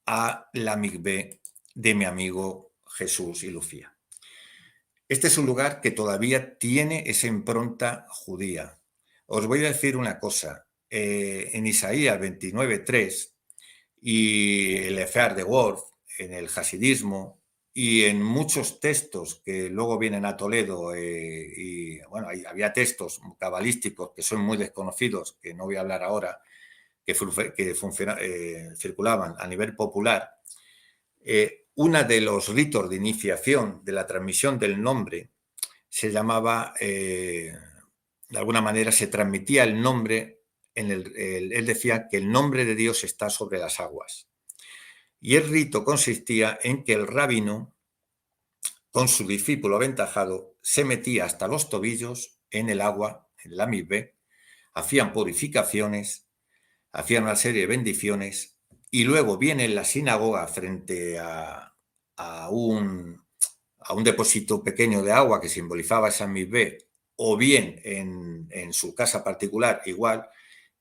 a la Mikvé de mi amigo Jesús y Lucía. Este es un lugar que todavía tiene esa impronta judía. Os voy a decir una cosa. En Isaías 29:3 y el Efear de Worf, en el hasidismo y en muchos textos que luego vienen a Toledo, y bueno, había textos cabalísticos que son muy desconocidos, que no voy a hablar ahora, que circulaban a nivel popular. Uno de los ritos de iniciación de la transmisión del nombre se llamaba, de alguna manera se transmitía el nombre, él decía que el nombre de Dios está sobre las aguas. Y el rito consistía en que el rabino, con su discípulo aventajado, se metía hasta los tobillos en el agua, en la mikvé, hacían purificaciones, hacían una serie de bendiciones, y luego viene en la sinagoga frente a un depósito pequeño de agua que simbolizaba esa mikvé, o bien en su casa particular igual,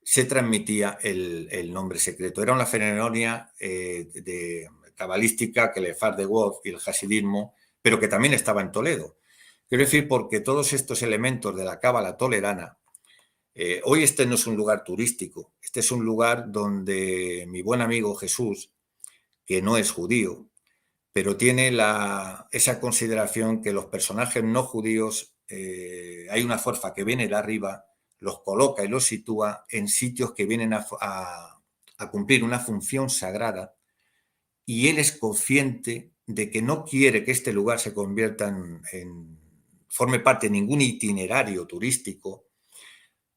se transmitía el nombre secreto. Era una ceremonia de cabalística que el Efar de Worf y el hasidismo, pero que también estaba en Toledo. Quiero decir, porque todos estos elementos de la cábala toledana, hoy este no es un lugar turístico, este es un lugar donde mi buen amigo Jesús, que no es judío, pero tiene esa consideración que los personajes no judíos, hay una fuerza que viene de arriba, los coloca y los sitúa en sitios que vienen a cumplir una función sagrada, y él es consciente de que no quiere que este lugar se convierta forme parte de ningún itinerario turístico,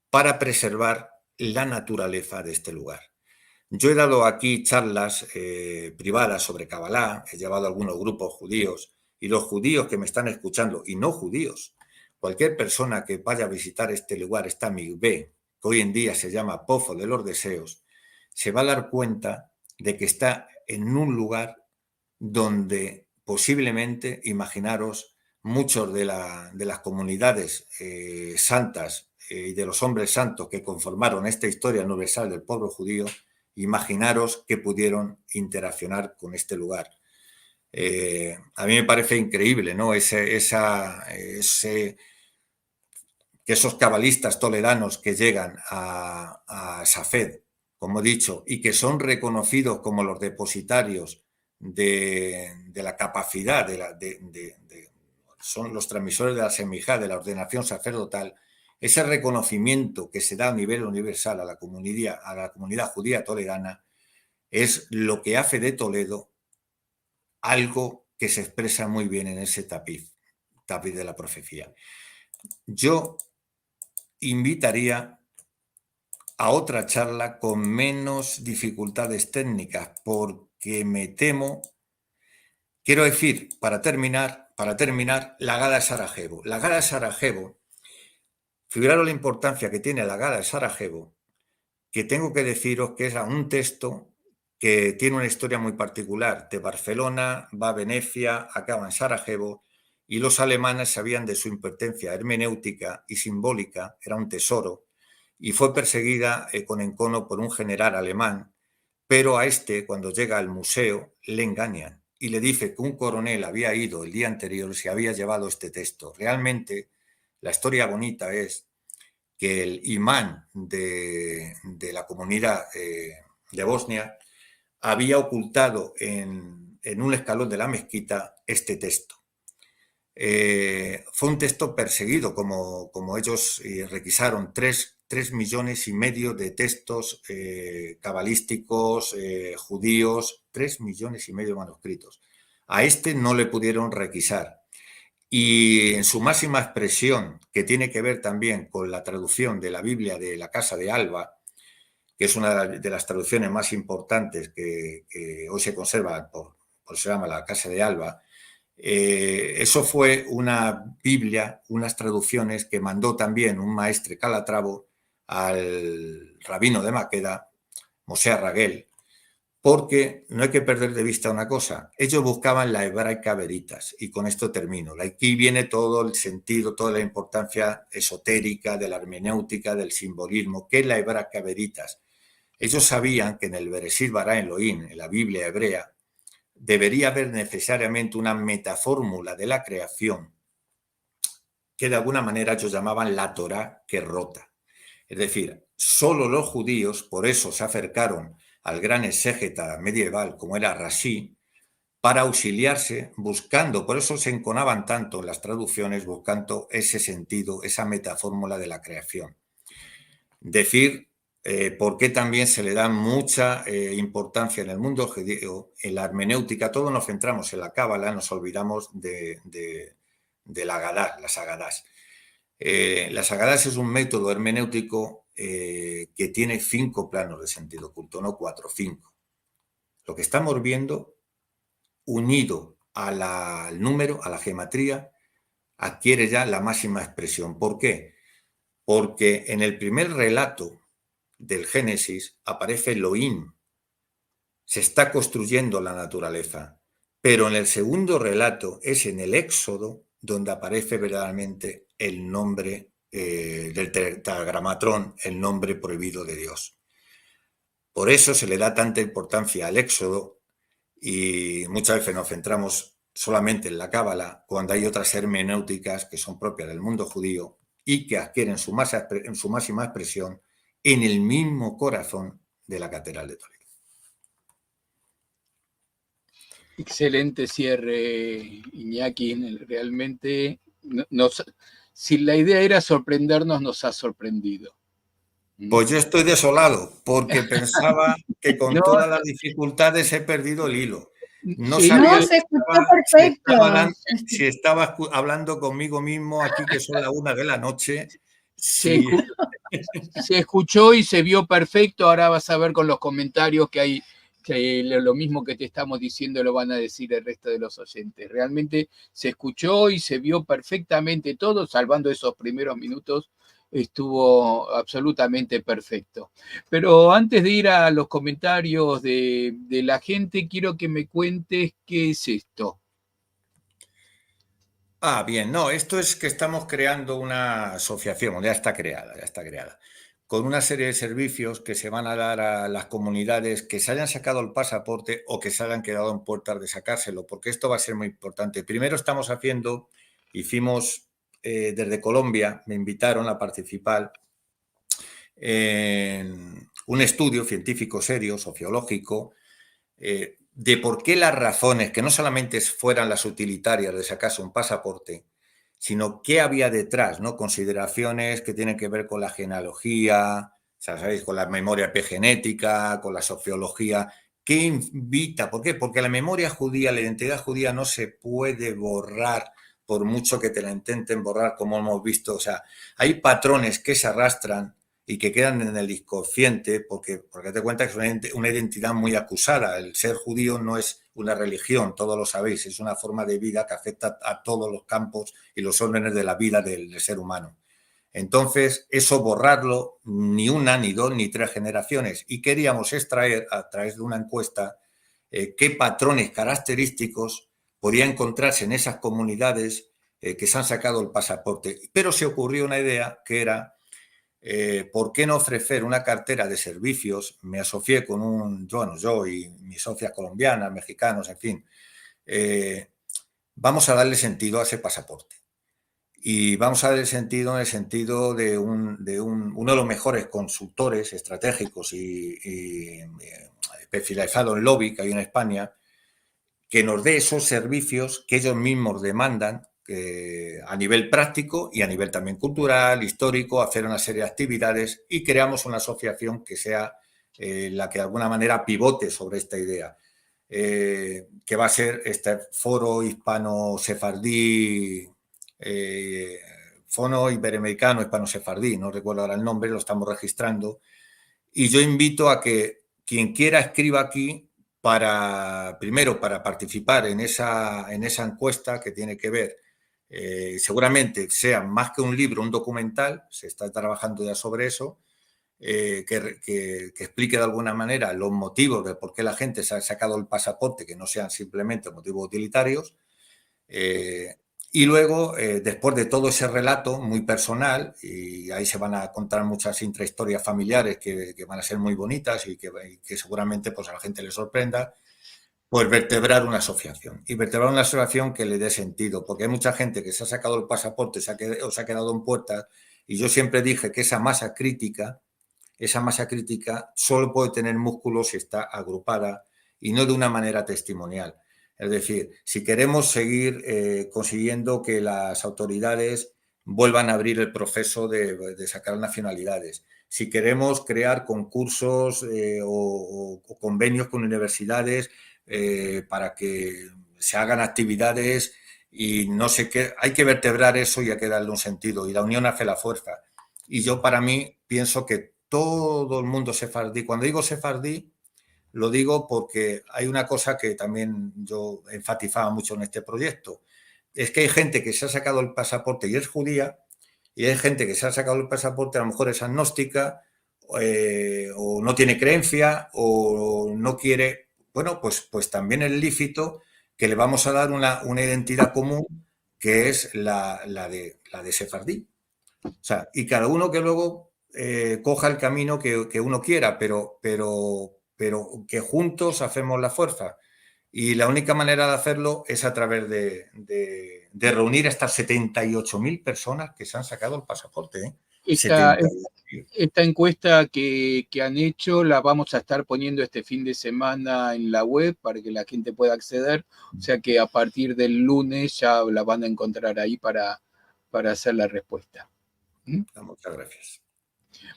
para preservar la naturaleza de este lugar. Yo he dado aquí charlas privadas sobre Kabbalah, he llevado a algunos grupos judíos, y los judíos que me están escuchando, y no judíos, cualquier persona que vaya a visitar este lugar, esta mikvé, que hoy en día se llama Pozo de los Deseos, se va a dar cuenta de que está en un lugar donde posiblemente, imaginaros, muchos de las comunidades santas y de los hombres santos que conformaron esta historia universal del pueblo judío, imaginaros que pudieron interaccionar con este lugar. A mí me parece increíble, ¿no? Que esos cabalistas toledanos que llegan a Safed, como he dicho, y que son reconocidos como los depositarios de la capacidad, son los transmisores de la semijá, de la ordenación sacerdotal, ese reconocimiento que se da a nivel universal a la comunidad judía toledana es lo que hace de Toledo algo que se expresa muy bien en ese tapiz de la profecía. Yo invitaría a otra charla con menos dificultades técnicas, porque me temo, quiero decir, para terminar, la Gada de Sarajevo. La Gada de Sarajevo, figuraros la importancia que tiene la Gada de Sarajevo, que tengo que deciros que es un texto que tiene una historia muy particular. De Barcelona va a Venecia, acaba en Sarajevo, y los alemanes sabían de su importancia hermenéutica y simbólica, era un tesoro, y fue perseguida con encono por un general alemán, pero a este, cuando llega al museo, le engañan y le dice que un coronel había ido el día anterior y se había llevado este texto. Realmente La historia bonita es que el imán de la comunidad de Bosnia había ocultado en un escalón de la mezquita este texto. Fue un texto perseguido, como ellos requisaron 3,5 millones de textos cabalísticos, judíos, 3,5 millones de manuscritos. A este no le pudieron requisar. Y en su máxima expresión, que tiene que ver también con la traducción de la Biblia de la Casa de Alba, que es una de las traducciones más importantes que hoy se conserva, por se llama la Casa de Alba, eso fue una Biblia, unas traducciones que mandó también un maestre Calatravo al rabino de Maqueda, Moshe Arragel, porque no hay que perder de vista una cosa, ellos buscaban la hebraica veritas, y con esto termino. Aquí viene todo el sentido, toda la importancia esotérica de la hermenéutica, del simbolismo, que es la hebraica veritas. Ellos sabían que en el Bereshit bara Elohim, en la Biblia hebrea, debería haber necesariamente una metafórmula de la creación que de alguna manera ellos llamaban la Torá que rota. Es decir, solo los judíos, por eso se acercaron al gran exégeta medieval como era Rashi, para auxiliarse, buscando, por eso se enconaban tanto en las traducciones, buscando ese sentido, esa metafórmula de la creación. Decir por qué también se le da mucha importancia en el mundo judío, en la hermenéutica, todos nos centramos en la cábala, nos olvidamos de la Agadá, las Agadás. Las Agadás es un método hermenéutico que tiene 5 planos de sentido oculto, no 4, 5. Lo que estamos viendo, unido al número, a la gematría, adquiere ya la máxima expresión. ¿Por qué? Porque en el primer relato del Génesis aparece Elohim, se está construyendo la naturaleza, pero en el segundo relato es en el Éxodo donde aparece verdaderamente el nombre del tetragramatrón, el nombre prohibido de Dios. Por eso se le da tanta importancia al Éxodo y muchas veces nos centramos solamente en la cábala cuando hay otras hermenéuticas que son propias del mundo judío y que adquieren su máxima expresión en el mismo corazón de la Catedral de Toledo. Excelente cierre, Iñaki. Realmente, si la idea era sorprendernos, nos ha sorprendido. Pues yo estoy desolado, porque pensaba que con todas las dificultades he perdido el hilo. No Sí, sabía No, se escuchó perfecto. si estaba hablando conmigo mismo aquí, que son las 1 de la noche. Se escuchó y se vio perfecto. Ahora vas a ver con los comentarios que hay, que lo mismo que te estamos diciendo lo van a decir el resto de los oyentes. Realmente se escuchó y se vio perfectamente todo, salvando esos primeros minutos. Estuvo absolutamente perfecto. Pero antes de ir a los comentarios de la gente, quiero que me cuentes qué es esto. Bien, no, esto es que estamos creando una asociación, ya está creada, con una serie de servicios que se van a dar a las comunidades que se hayan sacado el pasaporte o que se hayan quedado en puertas de sacárselo, porque esto va a ser muy importante. Primero hicimos desde Colombia, me invitaron a participar en un estudio científico serio, sociológico, de por qué las razones, que no solamente fueran las utilitarias de sacarse un pasaporte, sino qué había detrás, ¿no? Consideraciones que tienen que ver con la genealogía, ¿sabéis? Con la memoria epigenética, con la sociología. ¿Qué invita? ¿Por qué? Porque la memoria judía, la identidad judía no se puede borrar por mucho que te la intenten borrar, como hemos visto. O sea, hay patrones que se arrastran y que quedan en el inconsciente porque te cuenta que es una identidad muy acusada. El ser judío no es una religión, todos lo sabéis, es una forma de vida que afecta a todos los campos y los órdenes de la vida del ser humano. Entonces, eso borrarlo ni 1, ni 2, ni 3 generaciones. Y queríamos extraer, a través de una encuesta, qué patrones característicos podía encontrarse en esas comunidades que se han sacado el pasaporte. Pero se ocurrió una idea que era ¿por qué no ofrecer una cartera de servicios? Me asocié con yo y mis socias colombianas, mexicanos, en fin. Vamos a darle sentido a ese pasaporte. Y vamos a ver el sentido en el sentido de uno de los mejores consultores estratégicos y especializado en lobby que hay en España, que nos dé esos servicios que ellos mismos demandan a nivel práctico y a nivel también cultural, histórico, hacer una serie de actividades y creamos una asociación que sea la que de alguna manera pivote sobre esta idea, que va a ser este foro hispano-sefardí, foro iberoamericano hispano-sefardí, no recuerdo ahora el nombre, lo estamos registrando, y yo invito a que quien quiera escriba aquí primero para participar en esa encuesta que tiene que ver, seguramente sea más que un libro, un documental, se está trabajando ya sobre eso, que explique de alguna manera los motivos de por qué la gente se ha sacado el pasaporte, que no sean simplemente motivos utilitarios. Y luego, después de todo ese relato muy personal, y ahí se van a contar muchas intrahistorias familiares que van a ser muy bonitas y que seguramente pues, a la gente le sorprenda, pues vertebrar una asociación. Y vertebrar una asociación que le dé sentido, porque hay mucha gente que se ha sacado el pasaporte o se ha quedado en puertas, y yo siempre dije que esa masa crítica solo puede tener músculos si está agrupada y no de una manera testimonial. Es decir, si queremos seguir consiguiendo que las autoridades vuelvan a abrir el proceso de sacar nacionalidades, si queremos crear concursos o convenios con universidades para que se hagan actividades y no sé qué, hay que vertebrar eso y hay que darle un sentido y la unión hace la fuerza. Y yo para mí pienso que todo el mundo sefardí, cuando digo sefardí, lo digo porque hay una cosa que también yo enfatizaba mucho en este proyecto, es que hay gente que se ha sacado el pasaporte y es judía, y hay gente que se ha sacado el pasaporte, a lo mejor es agnóstica, o no tiene creencia, o no quiere, bueno, pues también es lícito que le vamos a dar una identidad común que es la de sefardí. O sea, y cada uno que luego coja el camino que uno quiera, pero que juntos hacemos la fuerza. Y la única manera de hacerlo es a través de reunir a estas 78.000 personas que se han sacado el pasaporte. ¿eh? Esta, esta encuesta que han hecho la vamos a estar poniendo este fin de semana en la web para que la gente pueda acceder. O sea que a partir del lunes ya la van a encontrar ahí para hacer la respuesta. Muchas gracias.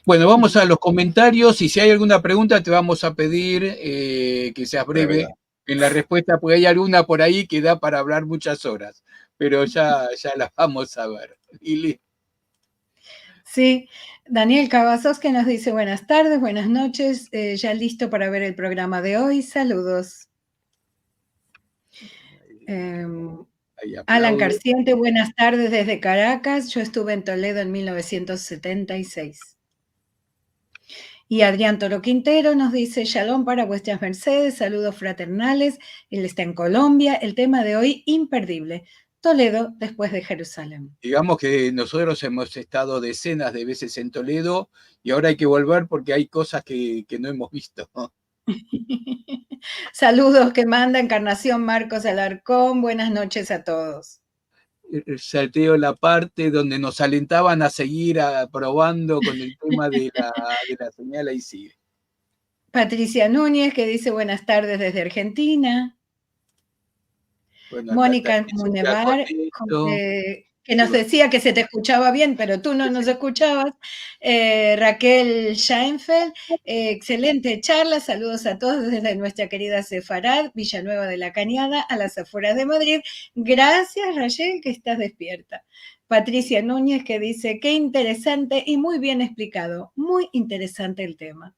Bueno, vamos a los comentarios y si hay alguna pregunta te vamos a pedir que seas breve en la respuesta, porque hay alguna por ahí que da para hablar muchas horas, pero ya las vamos a ver. Lili. Sí, Daniel Cavazos que nos dice buenas tardes, buenas noches, ya listo para ver el programa de hoy, saludos. Alan Carciente, buenas tardes desde Caracas, yo estuve en Toledo en 1976. Y Adrián Toro Quintero nos dice, Shalom para vuestras mercedes, saludos fraternales, él está en Colombia, el tema de hoy imperdible, Toledo después de Jerusalén. Digamos que nosotros hemos estado decenas de veces en Toledo y ahora hay que volver porque hay cosas que no hemos visto. Saludos que manda Encarnación Marcos Alarcón, buenas noches a todos. Salteo la parte donde nos alentaban a seguir probando con el tema de la señal ahí sigue. Patricia Núñez que dice buenas tardes desde Argentina. Bueno, Mónica Munevar, que nos decía que se te escuchaba bien, pero tú no nos escuchabas. Raquel Scheinfeld, excelente charla, saludos a todos desde nuestra querida Sefarad, Villanueva de la Cañada, a las afueras de Madrid. Gracias, Rachel, que estás despierta. Patricia Núñez, que dice, qué interesante y muy bien explicado, muy interesante el tema.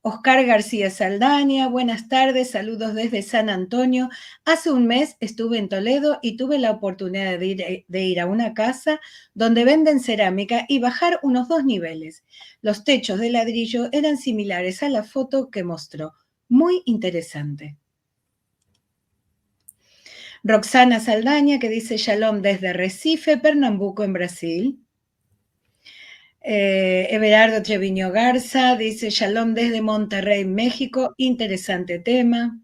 Oscar García Saldaña, buenas tardes, saludos desde San Antonio. Hace un mes estuve en Toledo y tuve la oportunidad de ir a una casa donde venden cerámica y bajar unos 2 niveles. Los techos de ladrillo eran similares a la foto que mostró. Muy interesante. Roxana Saldaña, que dice Shalom desde Recife, Pernambuco, en Brasil. Everardo Treviño Garza dice Shalom desde Monterrey, México, interesante tema.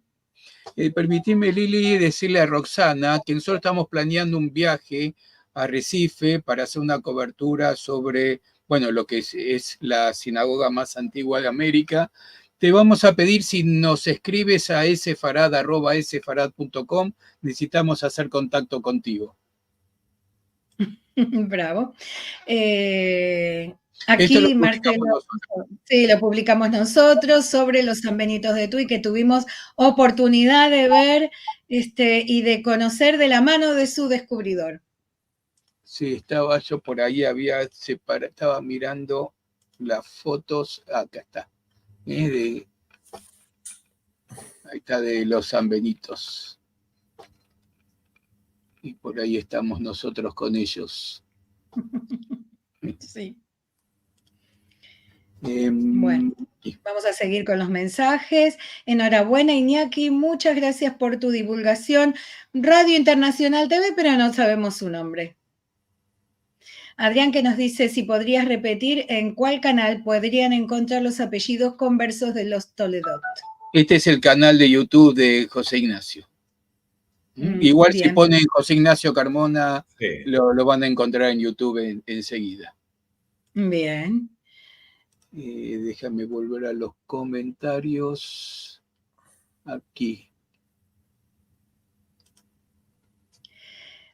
Permitime, Lili, decirle a Roxana que nosotros estamos planeando un viaje a Recife para hacer una cobertura sobre, bueno, lo que es la sinagoga más antigua de América. Te vamos a pedir si nos escribes a sfarad@sfarad.com. Necesitamos hacer contacto contigo. Bravo. Esto lo Aquí, publicamos Marcelo, nosotros. sí, lo publicamos nosotros sobre los San Benitos de Tuy, que tuvimos oportunidad de ver y de conocer de la mano de su descubridor. Sí, estaba yo por ahí, estaba mirando las fotos. Acá está. Ahí está, de los San Benitos. Y por ahí estamos nosotros con ellos. Sí. Eh, Bueno, vamos a seguir con los mensajes. Enhorabuena, Iñaki, muchas gracias por tu divulgación. Radio Internacional TV, pero no sabemos su nombre. Adrián, que nos dice si podrías repetir en cuál canal podrían encontrar los apellidos conversos de los Toledot. Este es el canal de YouTube de José Ignacio. Igual bien. si ponen José Ignacio Carmona, Sí. lo van a encontrar en YouTube enseguida. Bien. Déjame volver a los comentarios. Aquí.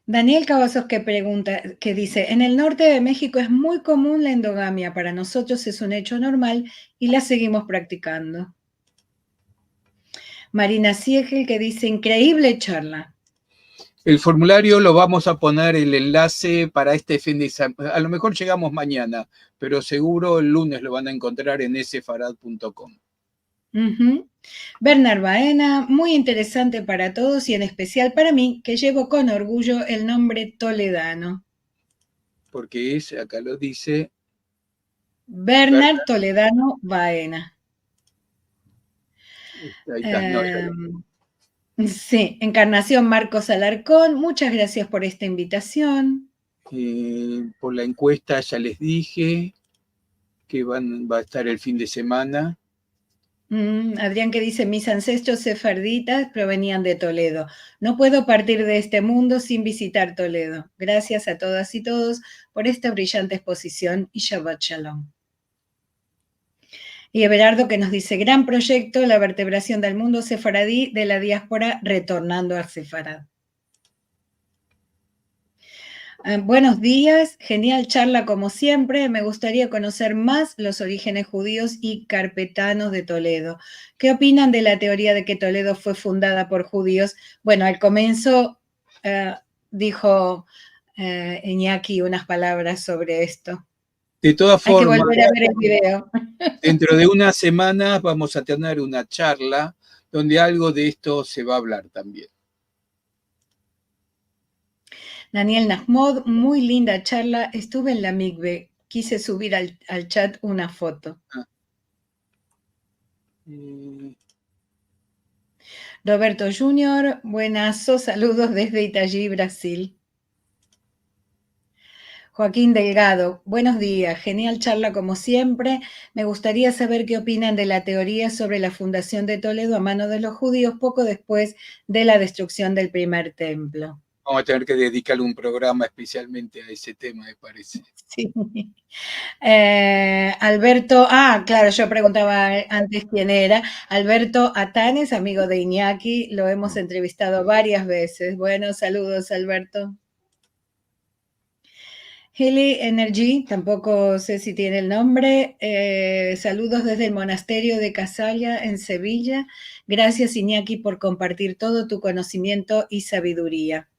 Daniel Cavazos que dice, en el norte de México es muy común la endogamia, para nosotros es un hecho normal y la seguimos practicando. Marina Siegel que dice, increíble charla. El formulario lo vamos a poner el enlace para este fin de semana. A lo mejor llegamos mañana, pero seguro el lunes lo van a encontrar en sfarad.com. Bernard Baena, muy interesante para todos y en especial para mí, que llevo con orgullo el nombre toledano. Porque acá lo dice. Bernard Toledano Baena. Ahí está, sí, Encarnación Marcos Alarcón, muchas gracias por esta invitación. Por la encuesta ya les dije que va a estar el fin de semana. Adrián que dice, mis ancestros sefarditas provenían de Toledo. No puedo partir de este mundo sin visitar Toledo. Gracias a todas y todos por esta brillante exposición y Shabbat Shalom. Y Everardo que nos dice, gran proyecto, la vertebración del mundo sefaradí de la diáspora retornando a Sefarad. Buenos días, genial charla como siempre. Me gustaría conocer más los orígenes judíos y carpetanos de Toledo. ¿Qué opinan de la teoría de que Toledo fue fundada por judíos? Bueno, al comienzo dijo Iñaki unas palabras sobre esto. De todas formas, hay que volver a ver el video. Dentro de unas semanas vamos a tener una charla donde algo de esto se va a hablar también. Daniel Nahmod, muy linda charla. Estuve en la Mikve. Quise subir al chat una foto. Roberto Junior, buenazo, saludos desde Itagüí, Brasil. Joaquín Delgado, buenos días, genial charla como siempre. Me gustaría saber qué opinan de la teoría sobre la fundación de Toledo a mano de los judíos poco después de la destrucción del primer templo. Vamos a tener que dedicarle un programa especialmente a ese tema, me parece. Sí. Alberto, claro, yo preguntaba antes quién era. Alberto Atanes, amigo de Iñaki, lo hemos entrevistado varias veces. Bueno, saludos, Alberto. Heli Energy, tampoco sé si tiene el nombre. Saludos desde el monasterio de Casalla en Sevilla. Gracias, Iñaki, por compartir todo tu conocimiento y sabiduría.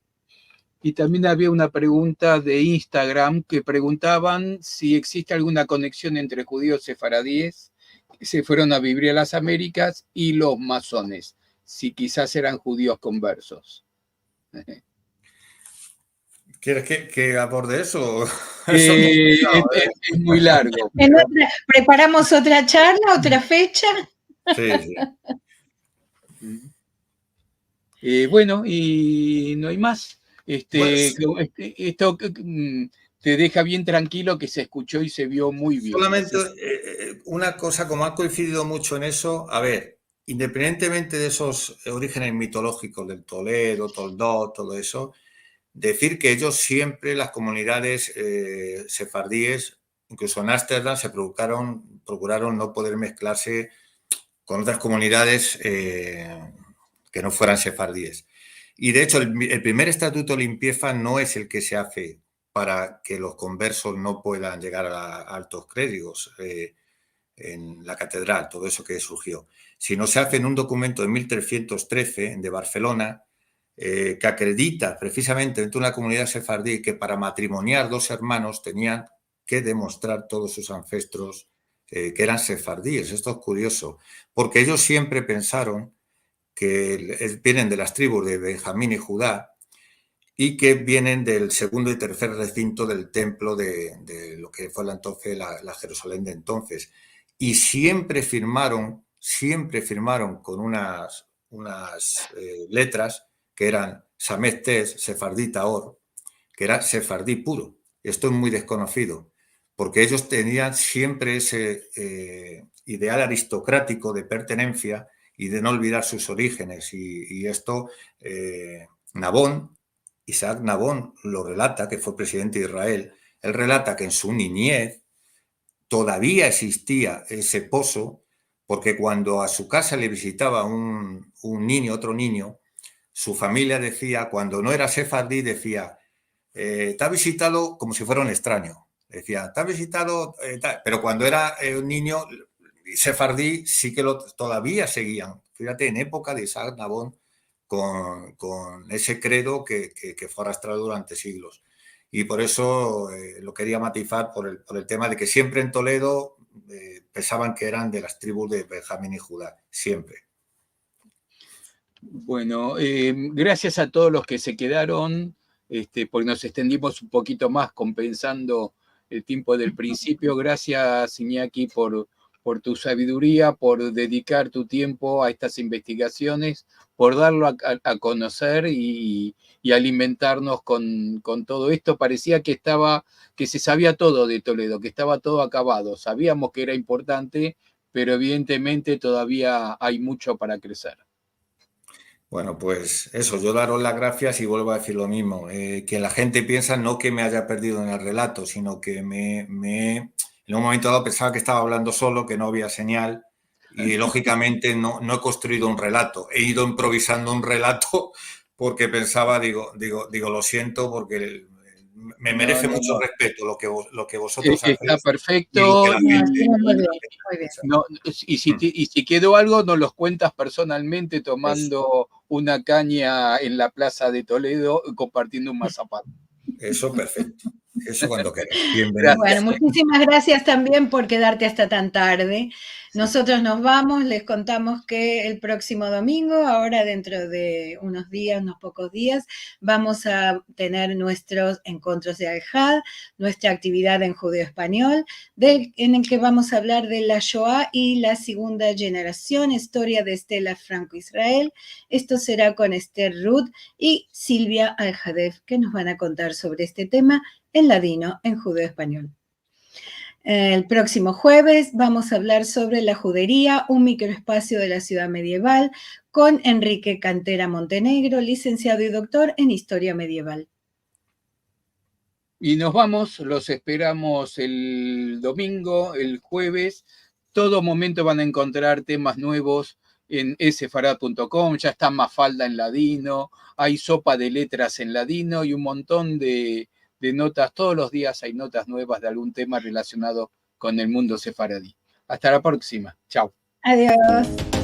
Y también había una pregunta de Instagram que preguntaban si existe alguna conexión entre judíos sefaradíes que se fueron a vivir a las Américas y los masones, si quizás eran judíos conversos. ¿Quieres que aborde eso? Es muy largo. ¿Preparamos otra charla, otra fecha? Sí. Bueno, y no hay más. Esto te deja bien tranquilo, que se escuchó y se vio muy bien. Solamente una cosa, como ha coincidido mucho en eso, a ver, independientemente de esos orígenes mitológicos del Toledo, Toldó, todo eso, decir que ellos siempre, las comunidades sefardíes, incluso en Ámsterdam, procuraron no poder mezclarse con otras comunidades que no fueran sefardíes. Y de hecho, el primer estatuto limpieza no es el que se hace para que los conversos no puedan llegar a altos créditos en la catedral, todo eso que surgió, sino se hace en un documento de 1313 de Barcelona, que acredita precisamente dentro de una comunidad sefardí que para matrimoniar dos hermanos tenían que demostrar todos sus ancestros que eran sefardíes. Esto es curioso, porque ellos siempre pensaron que vienen de las tribus de Benjamín y Judá y que vienen del segundo y tercer recinto del templo de lo que fue entonces la Jerusalén de entonces. Y siempre firmaron con unas letras que eran Samet Tes, Sefardí Taor, que era sefardí puro. Esto es muy desconocido, porque ellos tenían siempre ese ideal aristocrático de pertenencia y de no olvidar sus orígenes. Y esto, Isaac Nabón lo relata, que fue presidente de Israel. Él relata que en su niñez todavía existía ese pozo, porque cuando a su casa le visitaba un niño, otro niño, su familia decía, cuando no era sefardí, decía, te ha visitado como si fuera un extraño. Decía, te ha visitado, pero cuando era un niño sefardí sí que todavía seguían. Fíjate, en época de Isaac Nabón, con ese credo que fue arrastrado durante siglos. Y por eso lo quería matizar por el tema de que siempre en Toledo pensaban que eran de las tribus de Benjamín y Judá, siempre. Bueno, gracias a todos los que se quedaron, porque nos extendimos un poquito más compensando el tiempo del principio. Gracias, Iñaki, por tu sabiduría, por dedicar tu tiempo a estas investigaciones, por darlo a conocer y alimentarnos con todo esto. Parecía que se sabía todo de Toledo, que estaba todo acabado. Sabíamos que era importante, pero evidentemente todavía hay mucho para crecer. Bueno, pues eso, yo daros las gracias y vuelvo a decir lo mismo, que la gente piensa no que me haya perdido en el relato, sino que en un momento dado pensaba que estaba hablando solo, que no había señal y lógicamente no he construido un relato, he ido improvisando un relato porque pensaba, digo, lo siento porque me merece mucho respeto lo que vosotros hacéis. Está perfecto. Y lo que la gente, muy bien, muy bien. No, y si quedó algo, nos los cuentas personalmente tomando una caña en la plaza de Toledo, compartiendo un mazapán. Eso perfecto. Eso cuando queráis. Bienvenido. Bueno, muchísimas gracias también por quedarte hasta tan tarde. Nosotros nos vamos, les contamos que el próximo domingo, ahora dentro de unos días, unos pocos días, vamos a tener nuestros encuentros de Al-Had, nuestra actividad en judeo español, en el que vamos a hablar de la Shoah y la segunda generación, historia de Estela Franco Israel. Esto será con Esther Ruth y Silvia Al-Hadef, que nos van a contar sobre este tema en ladino, en judeo español. El próximo jueves vamos a hablar sobre la judería, un microespacio de la ciudad medieval, con Enrique Cantera Montenegro, licenciado y doctor en Historia Medieval. Y nos vamos, los esperamos el domingo, el jueves. Todo momento van a encontrar temas nuevos en sfarad.com, ya está Mafalda en ladino, hay sopa de letras en ladino y un montón de notas. Todos los días hay notas nuevas de algún tema relacionado con el mundo sefaradí. Hasta la próxima. Chao. Adiós.